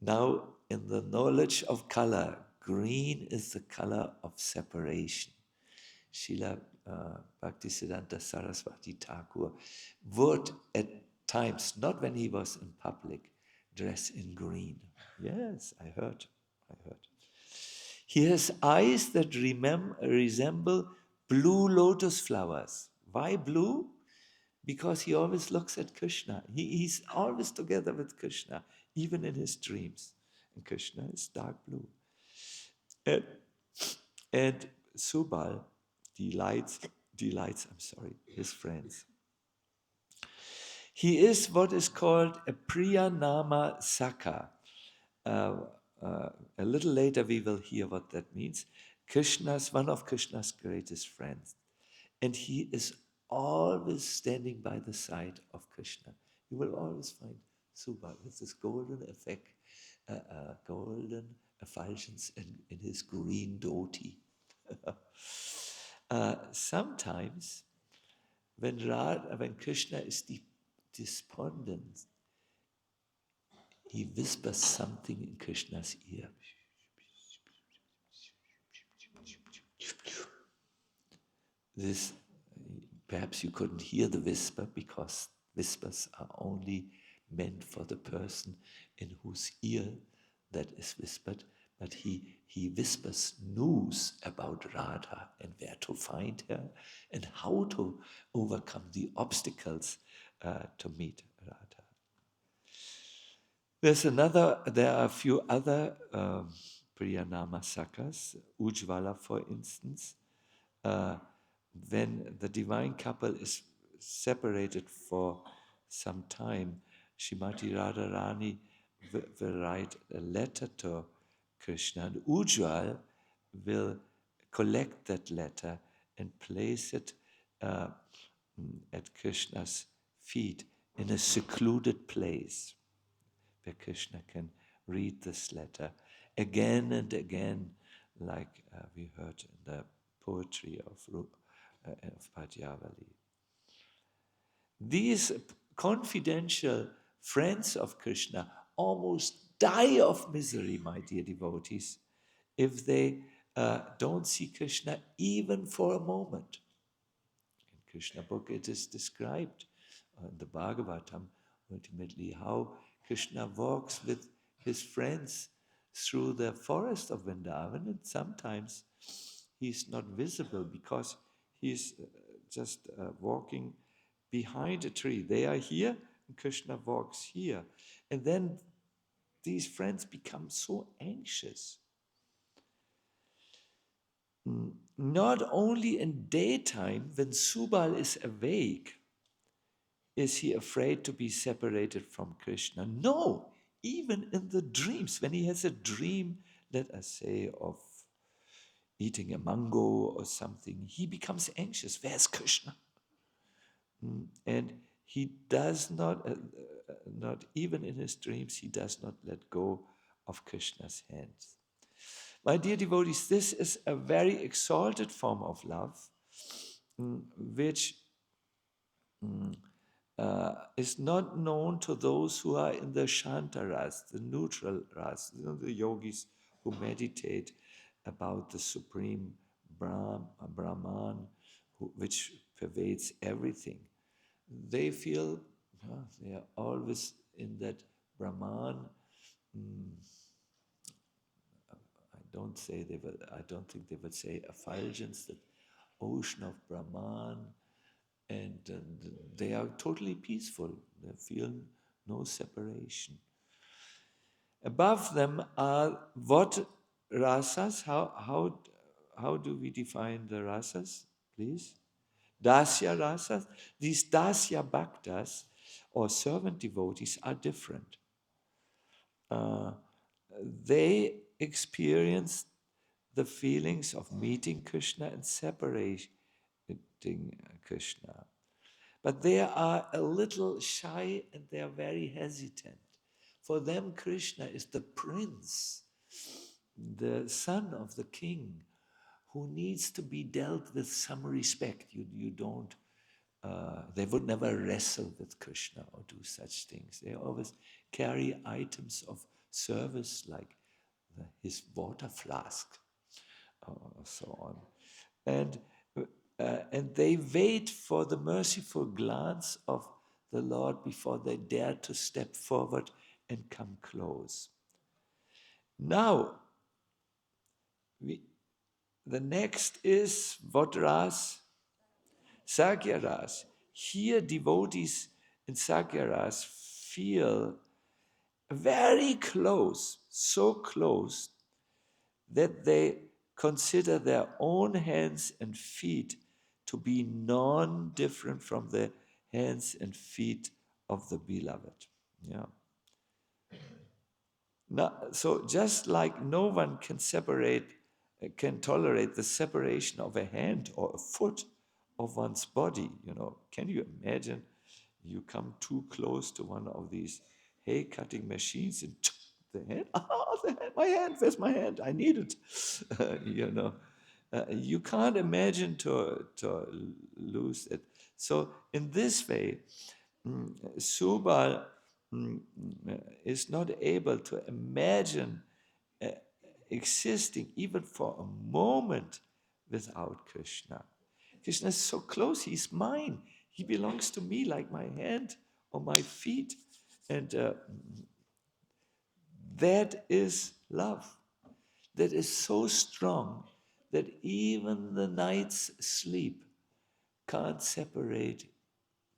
Now, in the knowledge of color, green is the color of separation. Srila Bhaktisiddhanta Saraswati Thakur would at times, not when he was in public, dress in green. Yes, I heard. He has eyes that resemble blue lotus flowers. Why blue? Because he always looks at Krishna. He's always together with Krishna, even in his dreams. And Krishna is dark blue. And Subal delights his friends. He is what is called a Priyanama Saka. A little later we will hear what that means. One of Krishna's greatest friends. And he is always standing by the side of Krishna. You will always find Subal with this golden golden effulgence in his green dhoti. Sometimes when Krishna is despondent, he whispers something in Krishna's ear. This, perhaps you couldn't hear the whisper, because whispers are only meant for the person in whose ear that is whispered, but he whispers news about Radha and where to find her and how to overcome the obstacles to meet Radha. There are a few other Priyanama Sakas, Ujjvala for instance. When the divine couple is separated for some time, Srimati Radharani will write a letter to Krishna, and Ujjval will collect that letter and place it at Krishna's feet in a secluded place where Krishna can read this letter again and again, like we heard in the poetry of Padyavali. These confidential friends of Krishna almost die of misery, my dear devotees, if they don't see Krishna even for a moment. In Krishna book it is described in the Bhagavatam ultimately how Krishna walks with his friends through the forest of Vrindavan, and sometimes he's not visible because he's just walking behind a tree. They are here, and Krishna walks here. And then these friends become so anxious. Not only in daytime, when Subal is awake, is he afraid to be separated from Krishna. No, even in the dreams, when he has a dream, let us say, of eating a mango or something, he becomes anxious. Where's Krishna? And he does not even in his dreams, he does not let go of Krishna's hands. My dear devotees, this is a very exalted form of love, which is not known to those who are in the Shanta ras, the neutral ras, the yogis who meditate about the supreme Brahman, which pervades everything. They feel they are always in that Brahman. I don't think they would say effulgence, that ocean of Brahman, and they are totally peaceful. They feel no separation. Above them are what rasas? How do we define the rasas, please? Dasya rasas. These dasya bhaktas or servant devotees are different. They experience the feelings of meeting Krishna and separating Krishna. But they are a little shy and they are very hesitant. For them, Krishna is the prince, the son of the king, who needs to be dealt with some respect. You don't, they would never wrestle with Krishna or do such things. They always carry items of service like his water flask or so on. And they wait for the merciful glance of the Lord before they dare to step forward and come close. Now, the next is what ras? Sakya ras. Here devotees in Sakya ras feel very close, so close that they consider their own hands and feet to be non-different from the hands and feet of the beloved. Yeah. Now, so just like no one can tolerate the separation of a hand or a foot of one's body, can you imagine you come too close to one of these hay cutting machines and the hand, my hand, where's my hand? I need it, you can't imagine to lose it. So in this way, Subal is not able to imagine existing even for a moment without Krishna. Krishna is so close, he's mine. He belongs to me like my hand or my feet. And That is love. That is so strong that even the night's sleep can't separate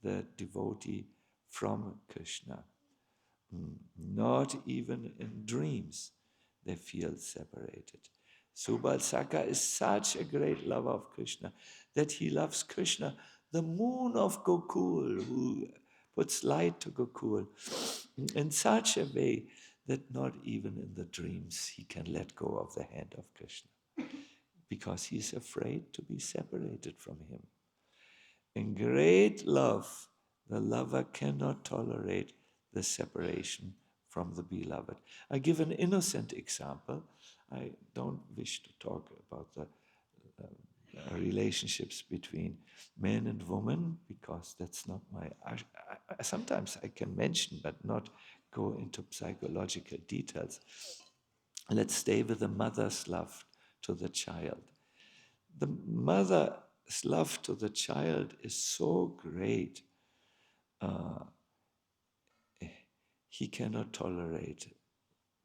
the devotee from Krishna. Not even in dreams they feel separated. Subal Saka is such a great lover of Krishna that he loves Krishna, the moon of Gokul, who puts light to Gokul, in such a way that not even in the dreams he can let go of the hand of Krishna, because he's afraid to be separated from him. In great love, the lover cannot tolerate the separation from the beloved. I give an innocent example. I don't wish to talk about the relationships between men and women, because that's not my... sometimes I can mention, but not go into psychological details. Let's stay with the mother's love to the child. The mother's love to the child is so great, he cannot tolerate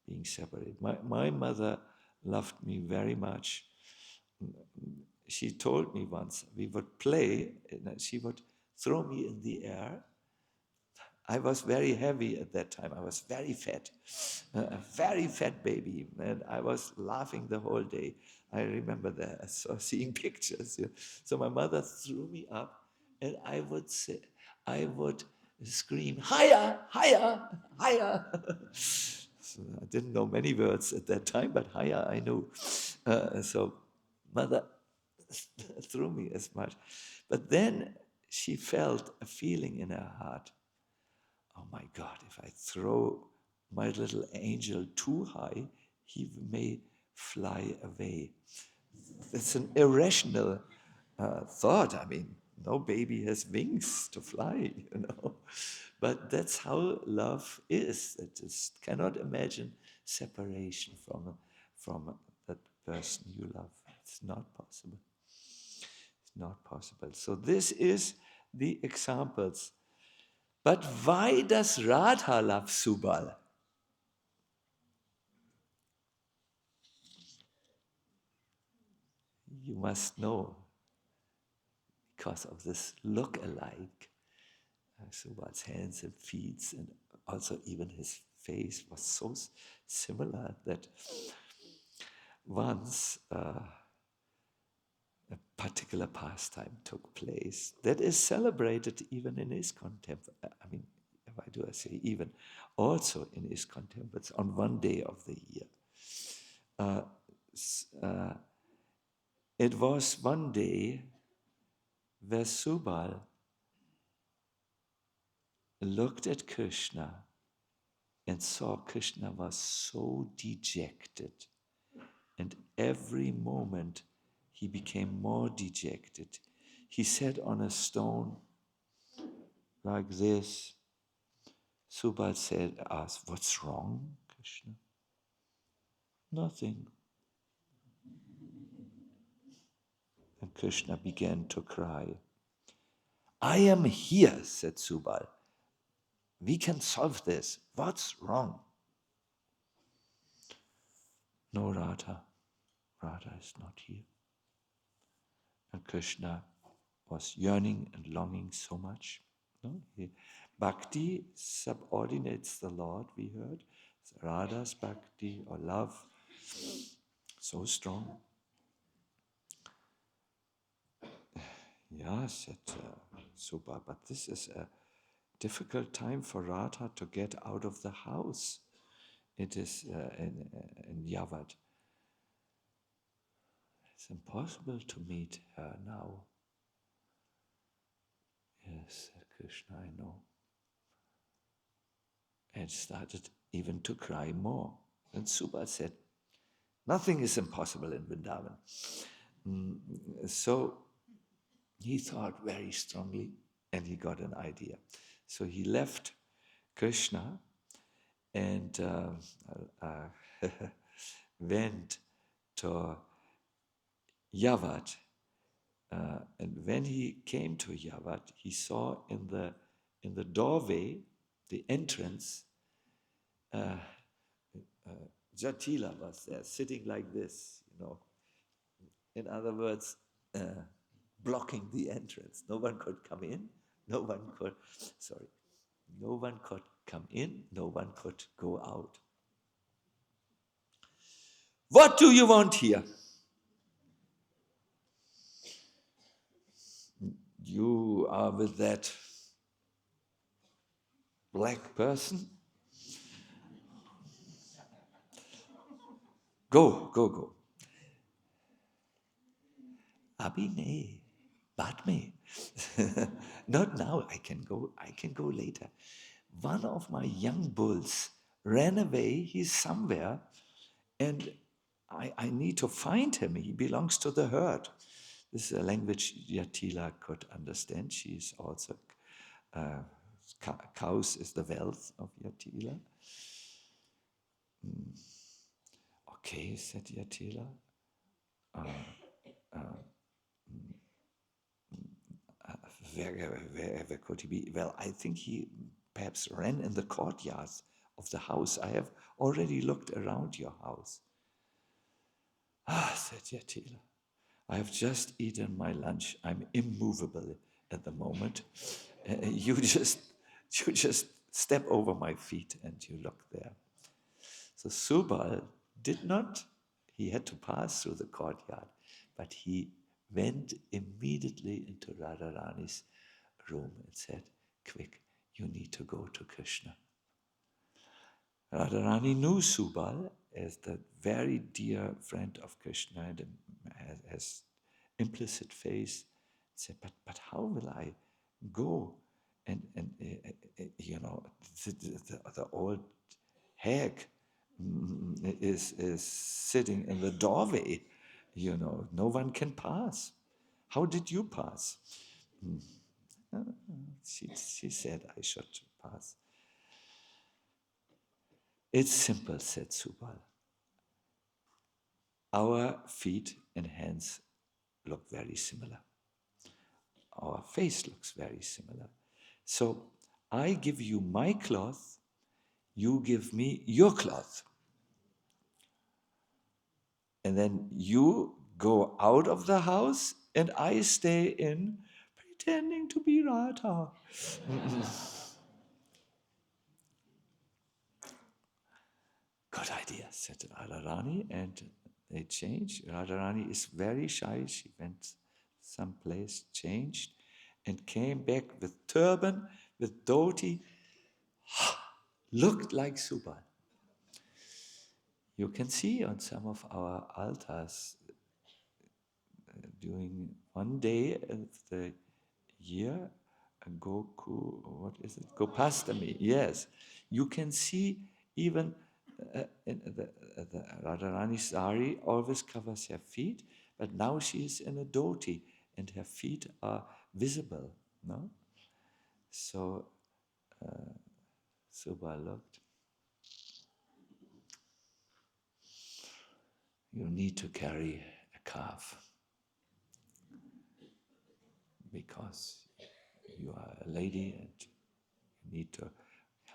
being separated. My mother loved me very much. She told me once, we would play, and she would throw me in the air. I was very heavy at that time. I was very fat, a very fat baby, and I was laughing the whole day. I remember that. I saw seeing pictures. Yeah. So my mother threw me up, and I would scream, higher, higher, higher. So I didn't know many words at that time, but higher I knew. So mother threw me as much. But then she felt a feeling in her heart. Oh my God, if I throw my little angel too high, he may fly away. It's an irrational thought. I mean, no baby has wings to fly, you know. But that's how love is. It just cannot imagine separation from that person you love. It's not possible. It's not possible. So this is the examples. But why does Radha love Subal? You must know, because of this look-alike. Subal's hands and feet, and also even his face was so similar that once a particular pastime took place that is celebrated even in ISKCON temple. I mean, why do I say even? Also in ISKCON temples on one day of the year. It was one day where Subal looked at Krishna and saw Krishna was so dejected. And every moment he became more dejected. He sat on a stone like this. Subal asked, what's wrong, Krishna? Nothing. And Krishna began to cry. I am here, said Subal. We can solve this. What's wrong? No, Radha. Radha is not here. And Krishna was yearning and longing so much. No? Bhakti subordinates the Lord, we heard. Radha's bhakti or love, so strong. Yeah, said Subal, but this is a difficult time for Radha to get out of the house. It is in Yavad. It's impossible to meet her now. Yes, said Krishna, I know. And started even to cry more. And Subal said, nothing is impossible in Vrindavan. So he thought very strongly, and he got an idea. So he left Krishna and went to Yavad. And when he came to Yavad, he saw in the doorway, the entrance, Jatila was there, sitting like this, In other words, blocking the entrance. No one could come in, no one could come in, no one could go out. What do you want here? You are with that black person? Go. Abhine, Badme. Not now, I can go later. One of my young bulls ran away, he's somewhere, and I need to find him. He belongs to the herd. This is a language Yatila could understand. She is also, cows is the wealth of Yatila. Okay, said Yatila. Where could he be? Well, I think he perhaps ran in the courtyards of the house. I have already looked around your house. Said Yatila. I have just eaten my lunch. I'm immovable at the moment. You just step over my feet and you look there. So Subal did not, he had to pass through the courtyard, but he went immediately into Radharani's room and said, quick, you need to go to Krishna. Radharani knew Subal as the very dear friend of Krishna and has implicit faith. Said, but how will I go? And the old hag is sitting in the doorway. No one can pass. How did you pass? She said I should pass. It's simple, said Subal. Our feet and hands look very similar. Our face looks very similar. So I give you my cloth, you give me your cloth. And then you go out of the house and I stay in pretending to be Radha. Good idea, said Radharani, and they changed. Radharani is very shy. She went someplace, changed, and came back with turban, with dhoti, looked like Subal. You can see on some of our altars during one day of the year, Gopastami, yes. You can see even the Radharani sari always covers her feet, but now she is in a dhoti and her feet are visible, no? So Subal looked. You need to carry a calf because you are a lady and you need to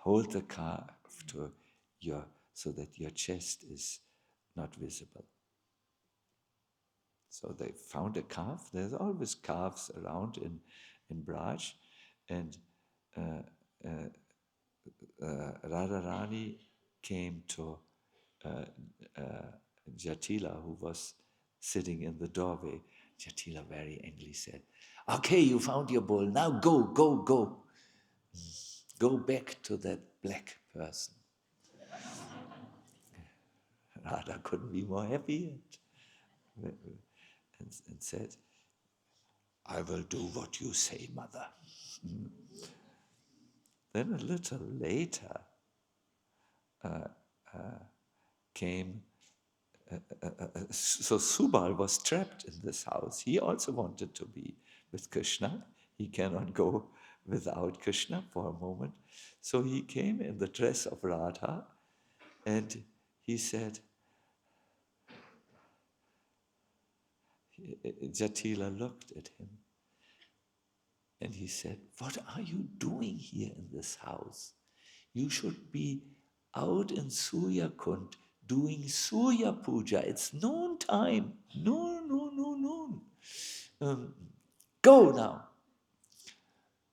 hold the calf to so that your chest is not visible. So they found a calf. There's always calves around in Braj, and Radharani came to Jatila, who was sitting in the doorway. Jatila very angry said, okay, you found your bull, now go. Go back to that black person. Radha couldn't be more happy and said, I will do what you say, mother. Then a little later came, so Subal was trapped in this house. He also wanted to be with Krishna. He cannot go without Krishna for a moment. So he came in the dress of Radha and he said, Jatila looked at him and he said, what are you doing here in this house? You should be out in Surya Kund doing Surya Puja. It's noon time. Noon. Go now.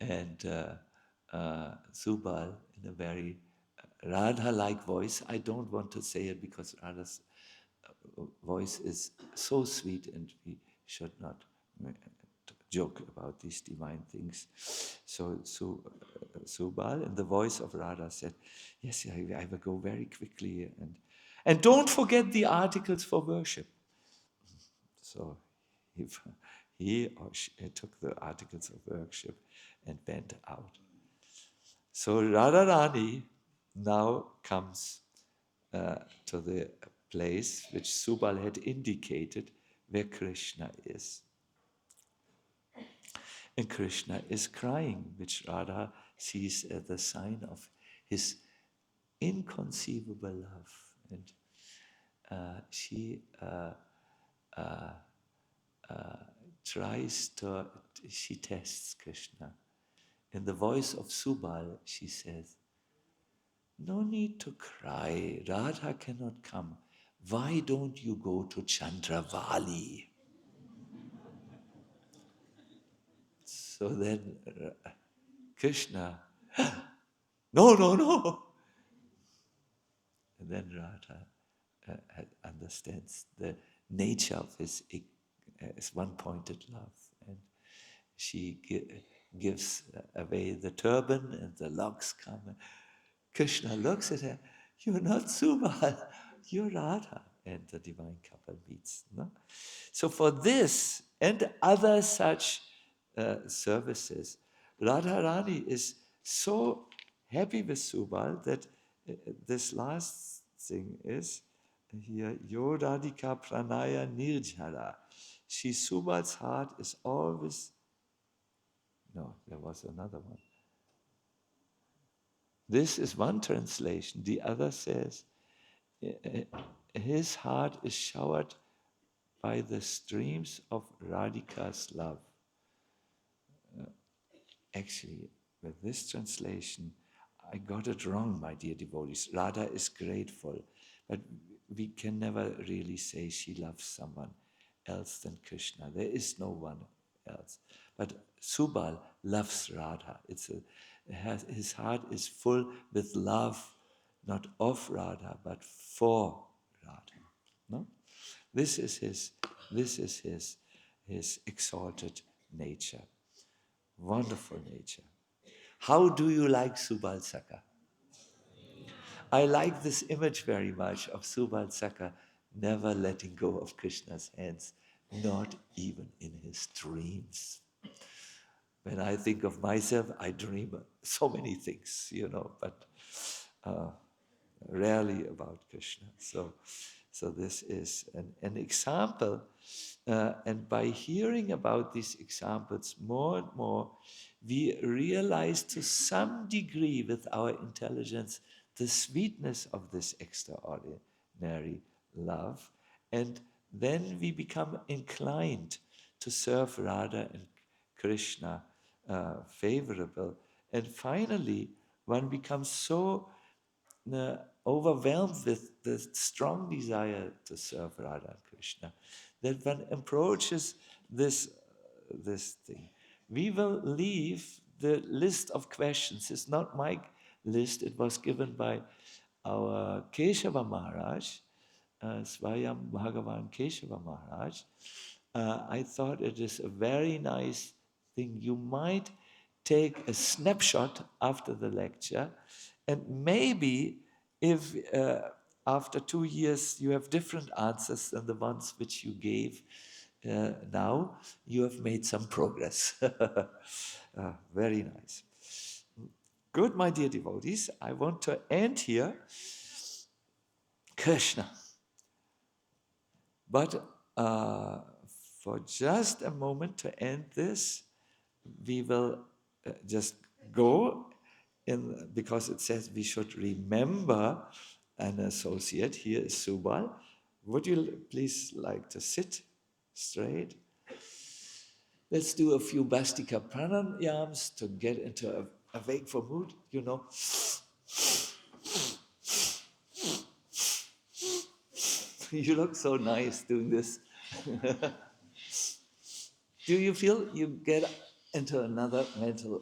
And Subal, in a very Radha-like voice, I don't want to say it because Radha's voice is so sweet and we should not joke about these divine things. So Subal, in the voice of Radha, said, yes, I will go very quickly. And don't forget the articles for worship. So he or she took the articles of worship and went out. So Radharani now comes to the place which Subal had indicated where Krishna is. And Krishna is crying, which Radha sees as the sign of his inconceivable love. And she tests Krishna. In the voice of Subal, she says, no need to cry, Radha cannot come. Why don't you go to Chandravali? So then Krishna, no. And then Radha understands the nature of his one-pointed love. And she gives away the turban and the locks come. Krishna looks at her, you're not Subal, you're Radha. And the divine couple meets. No? So for this and other such services, Radharani is so happy with Subal that this last thing is here, Yo Radhika Pranaya Nirjara. Subal's heart is always... No, there was another one. This is one translation. The other says, his heart is showered by the streams of Radhika's love. Actually, with this translation, I got it wrong, my dear devotees. Radha is grateful, but we can never really say she loves someone else than Krishna. There is no one else. But Subal loves Radha. His heart is full with love, not of Radha, but for Radha. No? This is his exalted nature. Wonderful nature. How do you like Subal Saka? I like this image very much of Subal Saka never letting go of Krishna's hands, not even in his dreams. When I think of myself, I dream so many things, but rarely about Krishna. So this is an example, and by hearing about these examples more and more, we realize to some degree with our intelligence the sweetness of this extraordinary love, and then we become inclined to serve Radha and Krishna favorable, and finally one becomes so overwhelmed with the strong desire to serve Radha and Krishna that one approaches this thing. We will leave the list of questions. It's not my list. It was given by our Keshava Maharaj, Swayam Bhagavan Keshava Maharaj. I thought it is a very nice thing. You might take a snapshot after the lecture, and maybe if after 2 years you have different answers than the ones which you gave now, you have made some progress. Very nice. Good, my dear devotees. I want to end here. Krishna. But for just a moment to end this, we will just go in, because it says we should remember an associate. Here is Subal. Would you please like to sit straight? Let's do a few Bastika pranayams to get into a wakeful mood, You look so nice doing this. Do you feel you get into another mental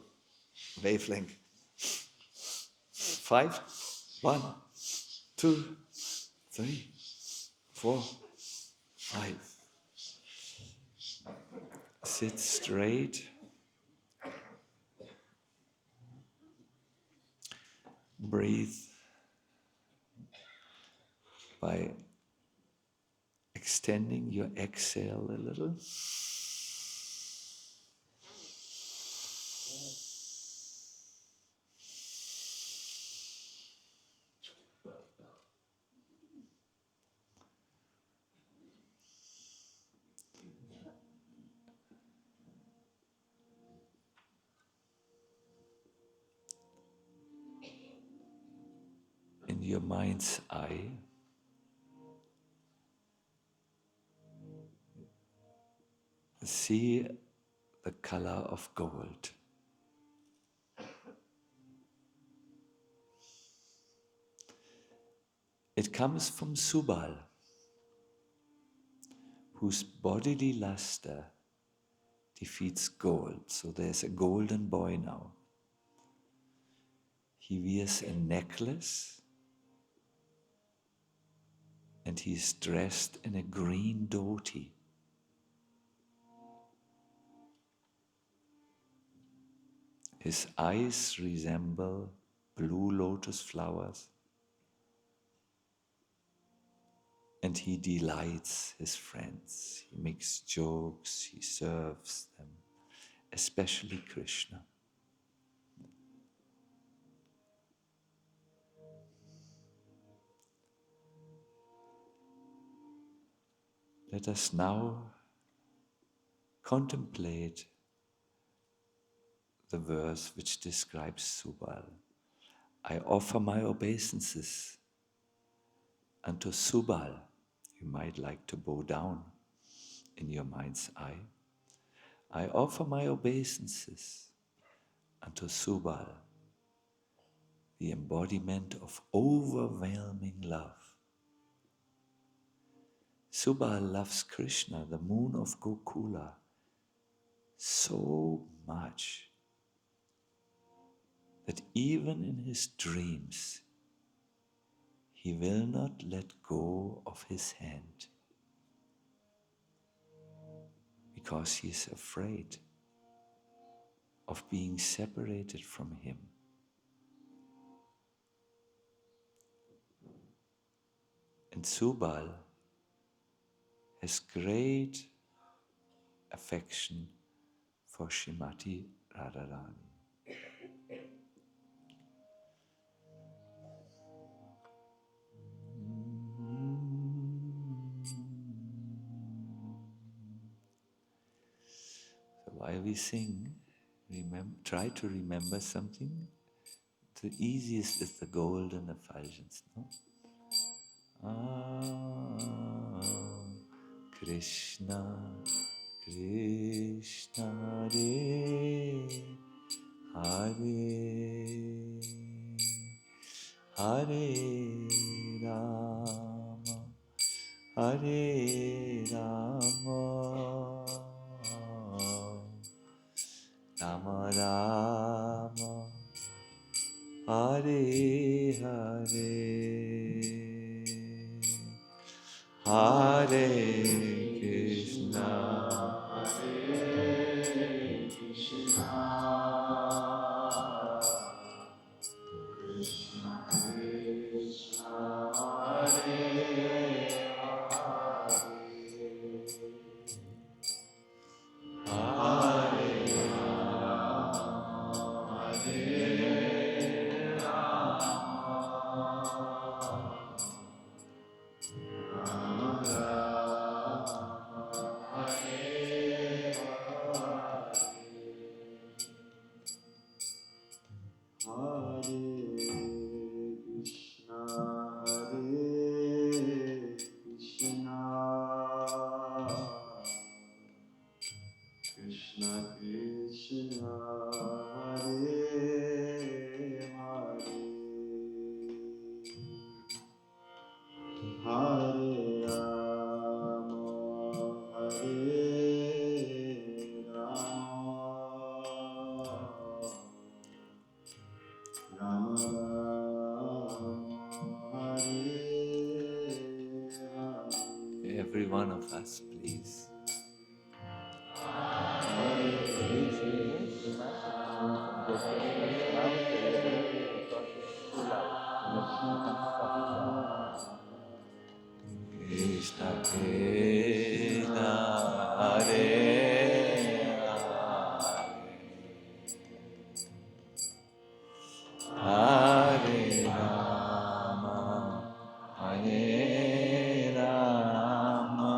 wavelength? 5, 1, 2, 3, 4, 5. Sit straight. Breathe by extending your exhale a little. In your mind's eye, see the color of gold. It comes from Subal, whose bodily luster defeats gold. So there's a golden boy now. He wears a necklace and he's dressed in a green dhoti. His eyes resemble blue lotus flowers, and he delights his friends. He makes jokes, he serves them, especially Krishna. Let us now contemplate the verse which describes Subal. I offer my obeisances unto Subal. You might like to bow down in your mind's eye. I offer my obeisances unto Subal, the embodiment of overwhelming love. Subal loves Krishna, the moon of Gokula, so much that even in his dreams, he will not let go of his hand because he is afraid of being separated from him. And Subal has great affection for Srimati Radharani. So while we sing, try to remember something. The easiest is the golden effulgence, no? Krishna, Krishna, Hare, Hare, Hare Rama, Hare Rama, Rama Rama, Hare Hare, Hare Krishna, Hare Krishna, Krishna Krishna, Hare Hare, Hare Rama, Hare Rama, Rama Rama, every one of us, please. Krishna Krishna Hare Hare Rama Hare Rama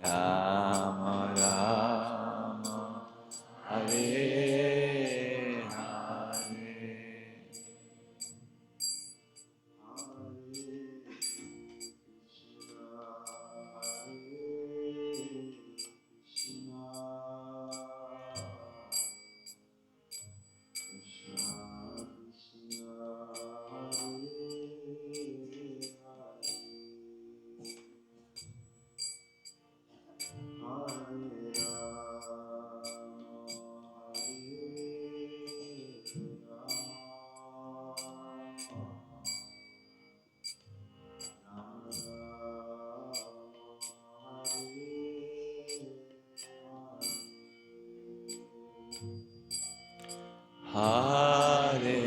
Rama Rama Hare Hare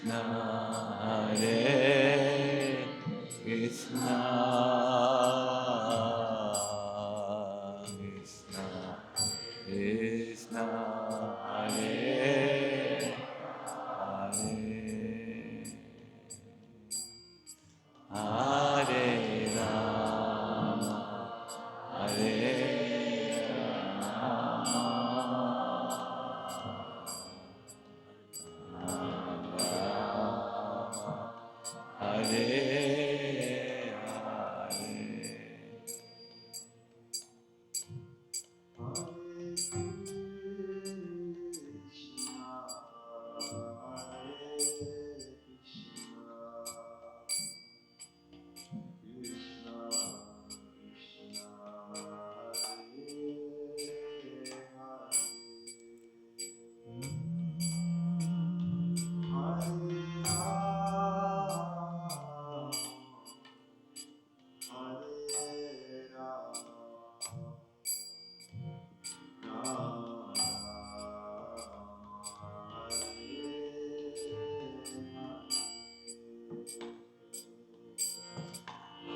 Krishna, Hare Krishna, Krishna Krishna, Hare Hare, Hare Rama, Hare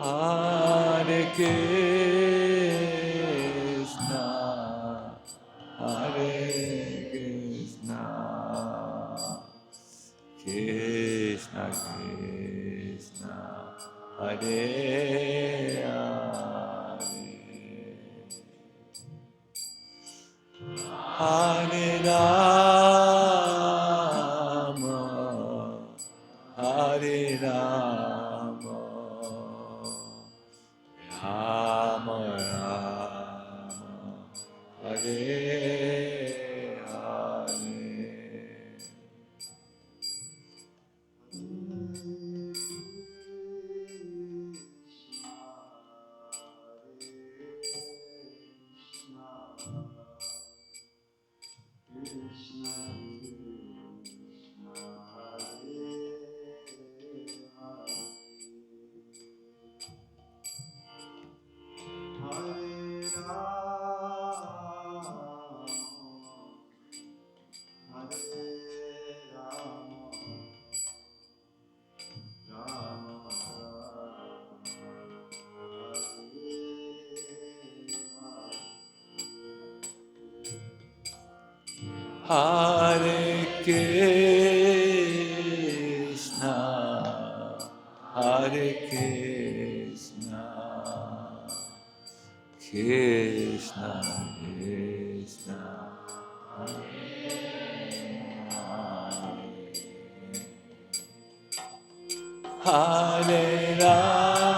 Hare Krishna, Hare Krishna, Krishna Krishna, Hare Hare, Hare Rama, Hare Rama, Rama Rama, Hare Hare Krishna, Hare Krishna, Krishna Krishna, Hare Rama, Hare Rama,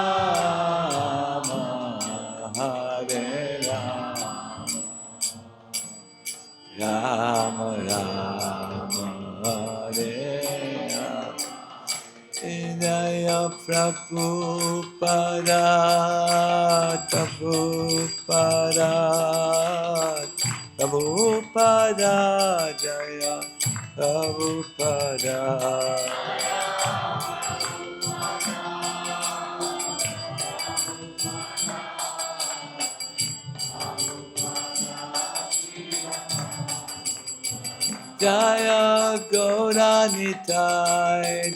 Rama Rama, Hare Rama. Jaya Prabhupada, Prabhupada, Prabhupada, Jaya Prabhupada. Jaya Gauranitai,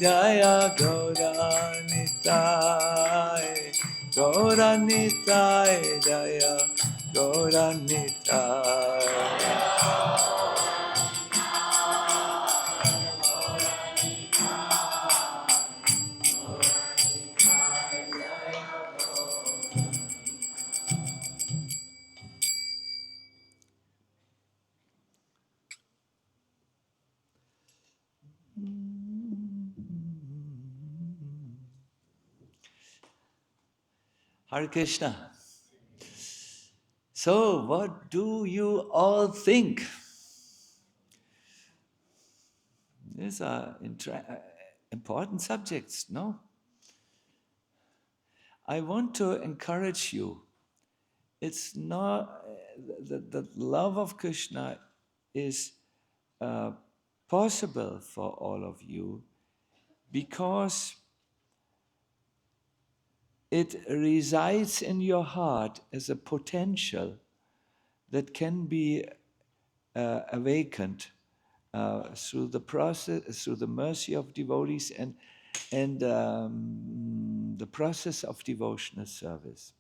Jaya Gauranitai, Gauranitai, Jaya Gauranitai. Hare Krishna. So, what do you all think? These are important subjects, no? I want to encourage you. It's not, the love of Krishna is possible for all of you because it resides in your heart as a potential that can be awakened through the process, through the mercy of devotees and the process of devotional service.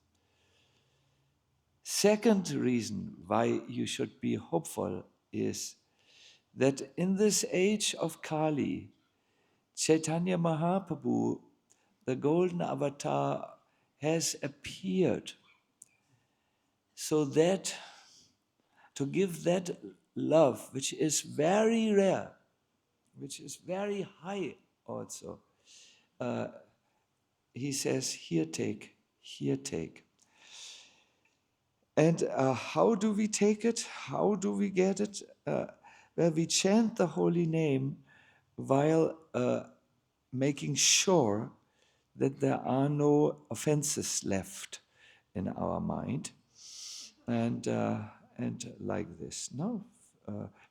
Second reason why you should be hopeful is that in this age of Kali, Chaitanya Mahaprabhu, the golden avatar, has appeared so that to give that love, which is very rare, which is very high also, he says, here take, here take. And how do we take it? How do we get it? Well, we chant the holy name while making sure that there are no offenses left in our mind. And like this, no?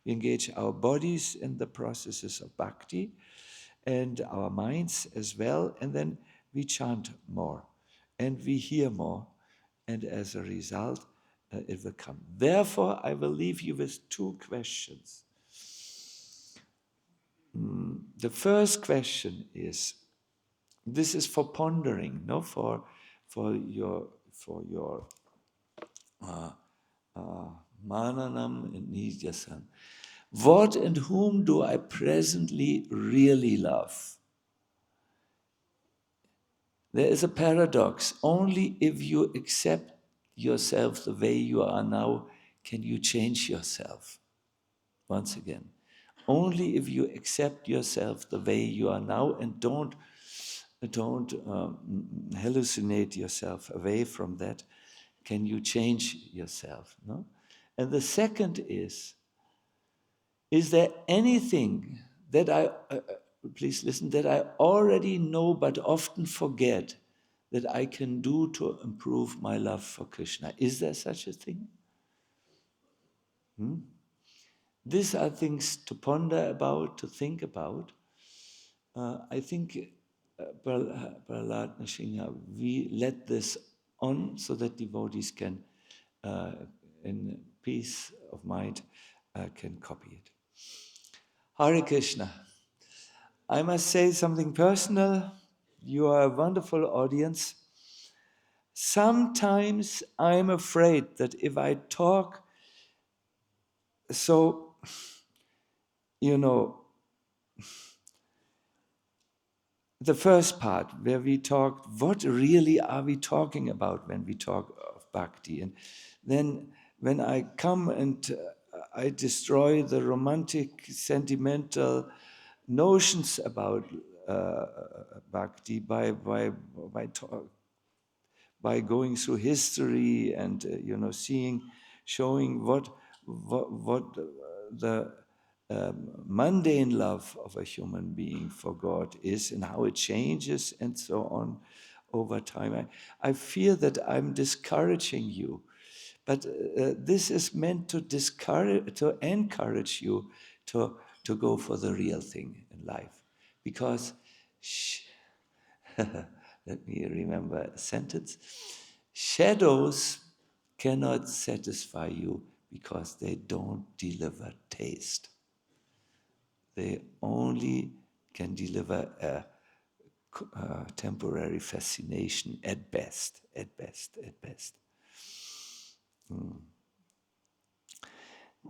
We engage our bodies in the processes of bhakti and our minds as well, and then we chant more and we hear more, and as a result, it will come. Therefore, I will leave you with two questions. The first question is, this is for pondering, no, for your mananam and nijasam. What and whom do I presently really love? There is a paradox. Only if you accept yourself the way you are now can you change yourself. Once again, only if you accept yourself the way you are now and don't hallucinate yourself away from that, can you change yourself. No? And the second is there anything that please listen, that I already know but often forget that I can do to improve my love for Krishna? Is there such a thing? These are things to ponder about, to think about. I think, Prahlad Nrsimha, we let this on so that devotees can, in peace of mind, can copy it. Hare Krishna. I must say something personal. You are a wonderful audience. Sometimes I'm afraid that if I talk so, the first part where we talked, what really are we talking about when we talk of bhakti? And then when I come and I destroy the romantic, sentimental notions about bhakti by going through history and showing what the mundane love of a human being for God is and how it changes and so on over time. I fear that I'm discouraging you, but this is meant to encourage you to go for the real thing in life. Because, let me remember a sentence, shadows cannot satisfy you because they don't deliver taste. they only can deliver a temporary fascination at best.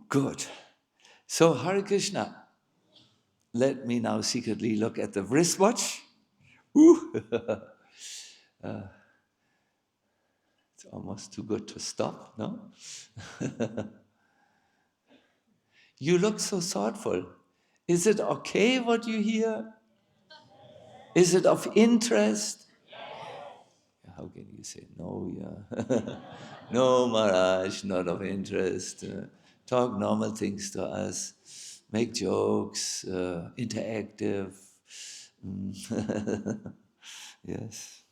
Good. So, Hare Krishna. Let me now secretly look at the wristwatch. Ooh. It's almost too good to stop, no? You look so thoughtful. Is it okay what you hear? Is it of interest? How can you say no? Yeah. No, Maharaj, not of interest. Talk normal things to us. Make jokes, interactive. Yes.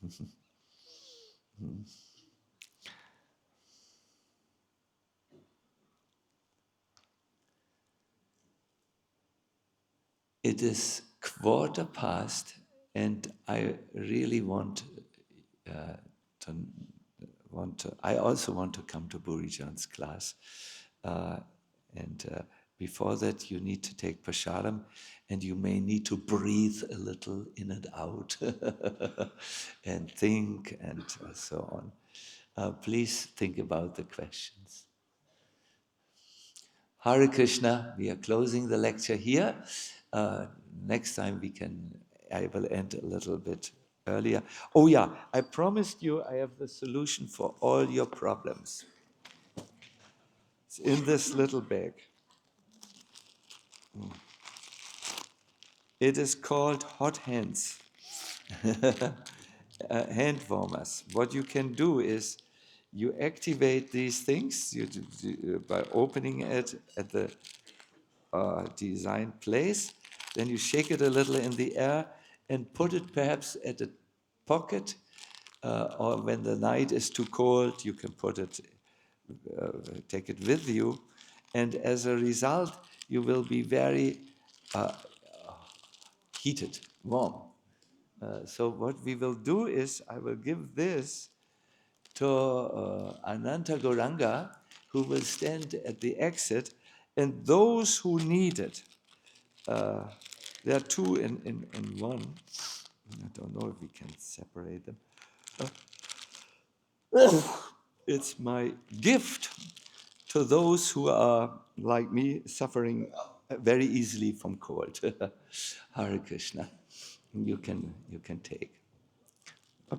It is 1:15, and I really I also want to come to Burijan's class. And before that, you need to take prasadam, and you may need to breathe a little in and out, and think, and so on. Please think about the questions. Hare Krishna, we are closing the lecture here. Next time I will end a little bit earlier. Oh yeah, I promised you I have the solution for all your problems. It's in this little bag. It is called hot hands, hand warmers. What you can do is you activate these things by opening it at the designed place. Then you shake it a little in the air and put it perhaps at a pocket, or when the night is too cold, you can take it with you, and as a result, you will be very heated, warm. So what we will do is, I will give this to Ananta Gauranga, who will stand at the exit, and those who need it, there are two in one. I don't know if we can separate them. It's my gift to those who are, like me, suffering very easily from cold. Hare Krishna. You can take.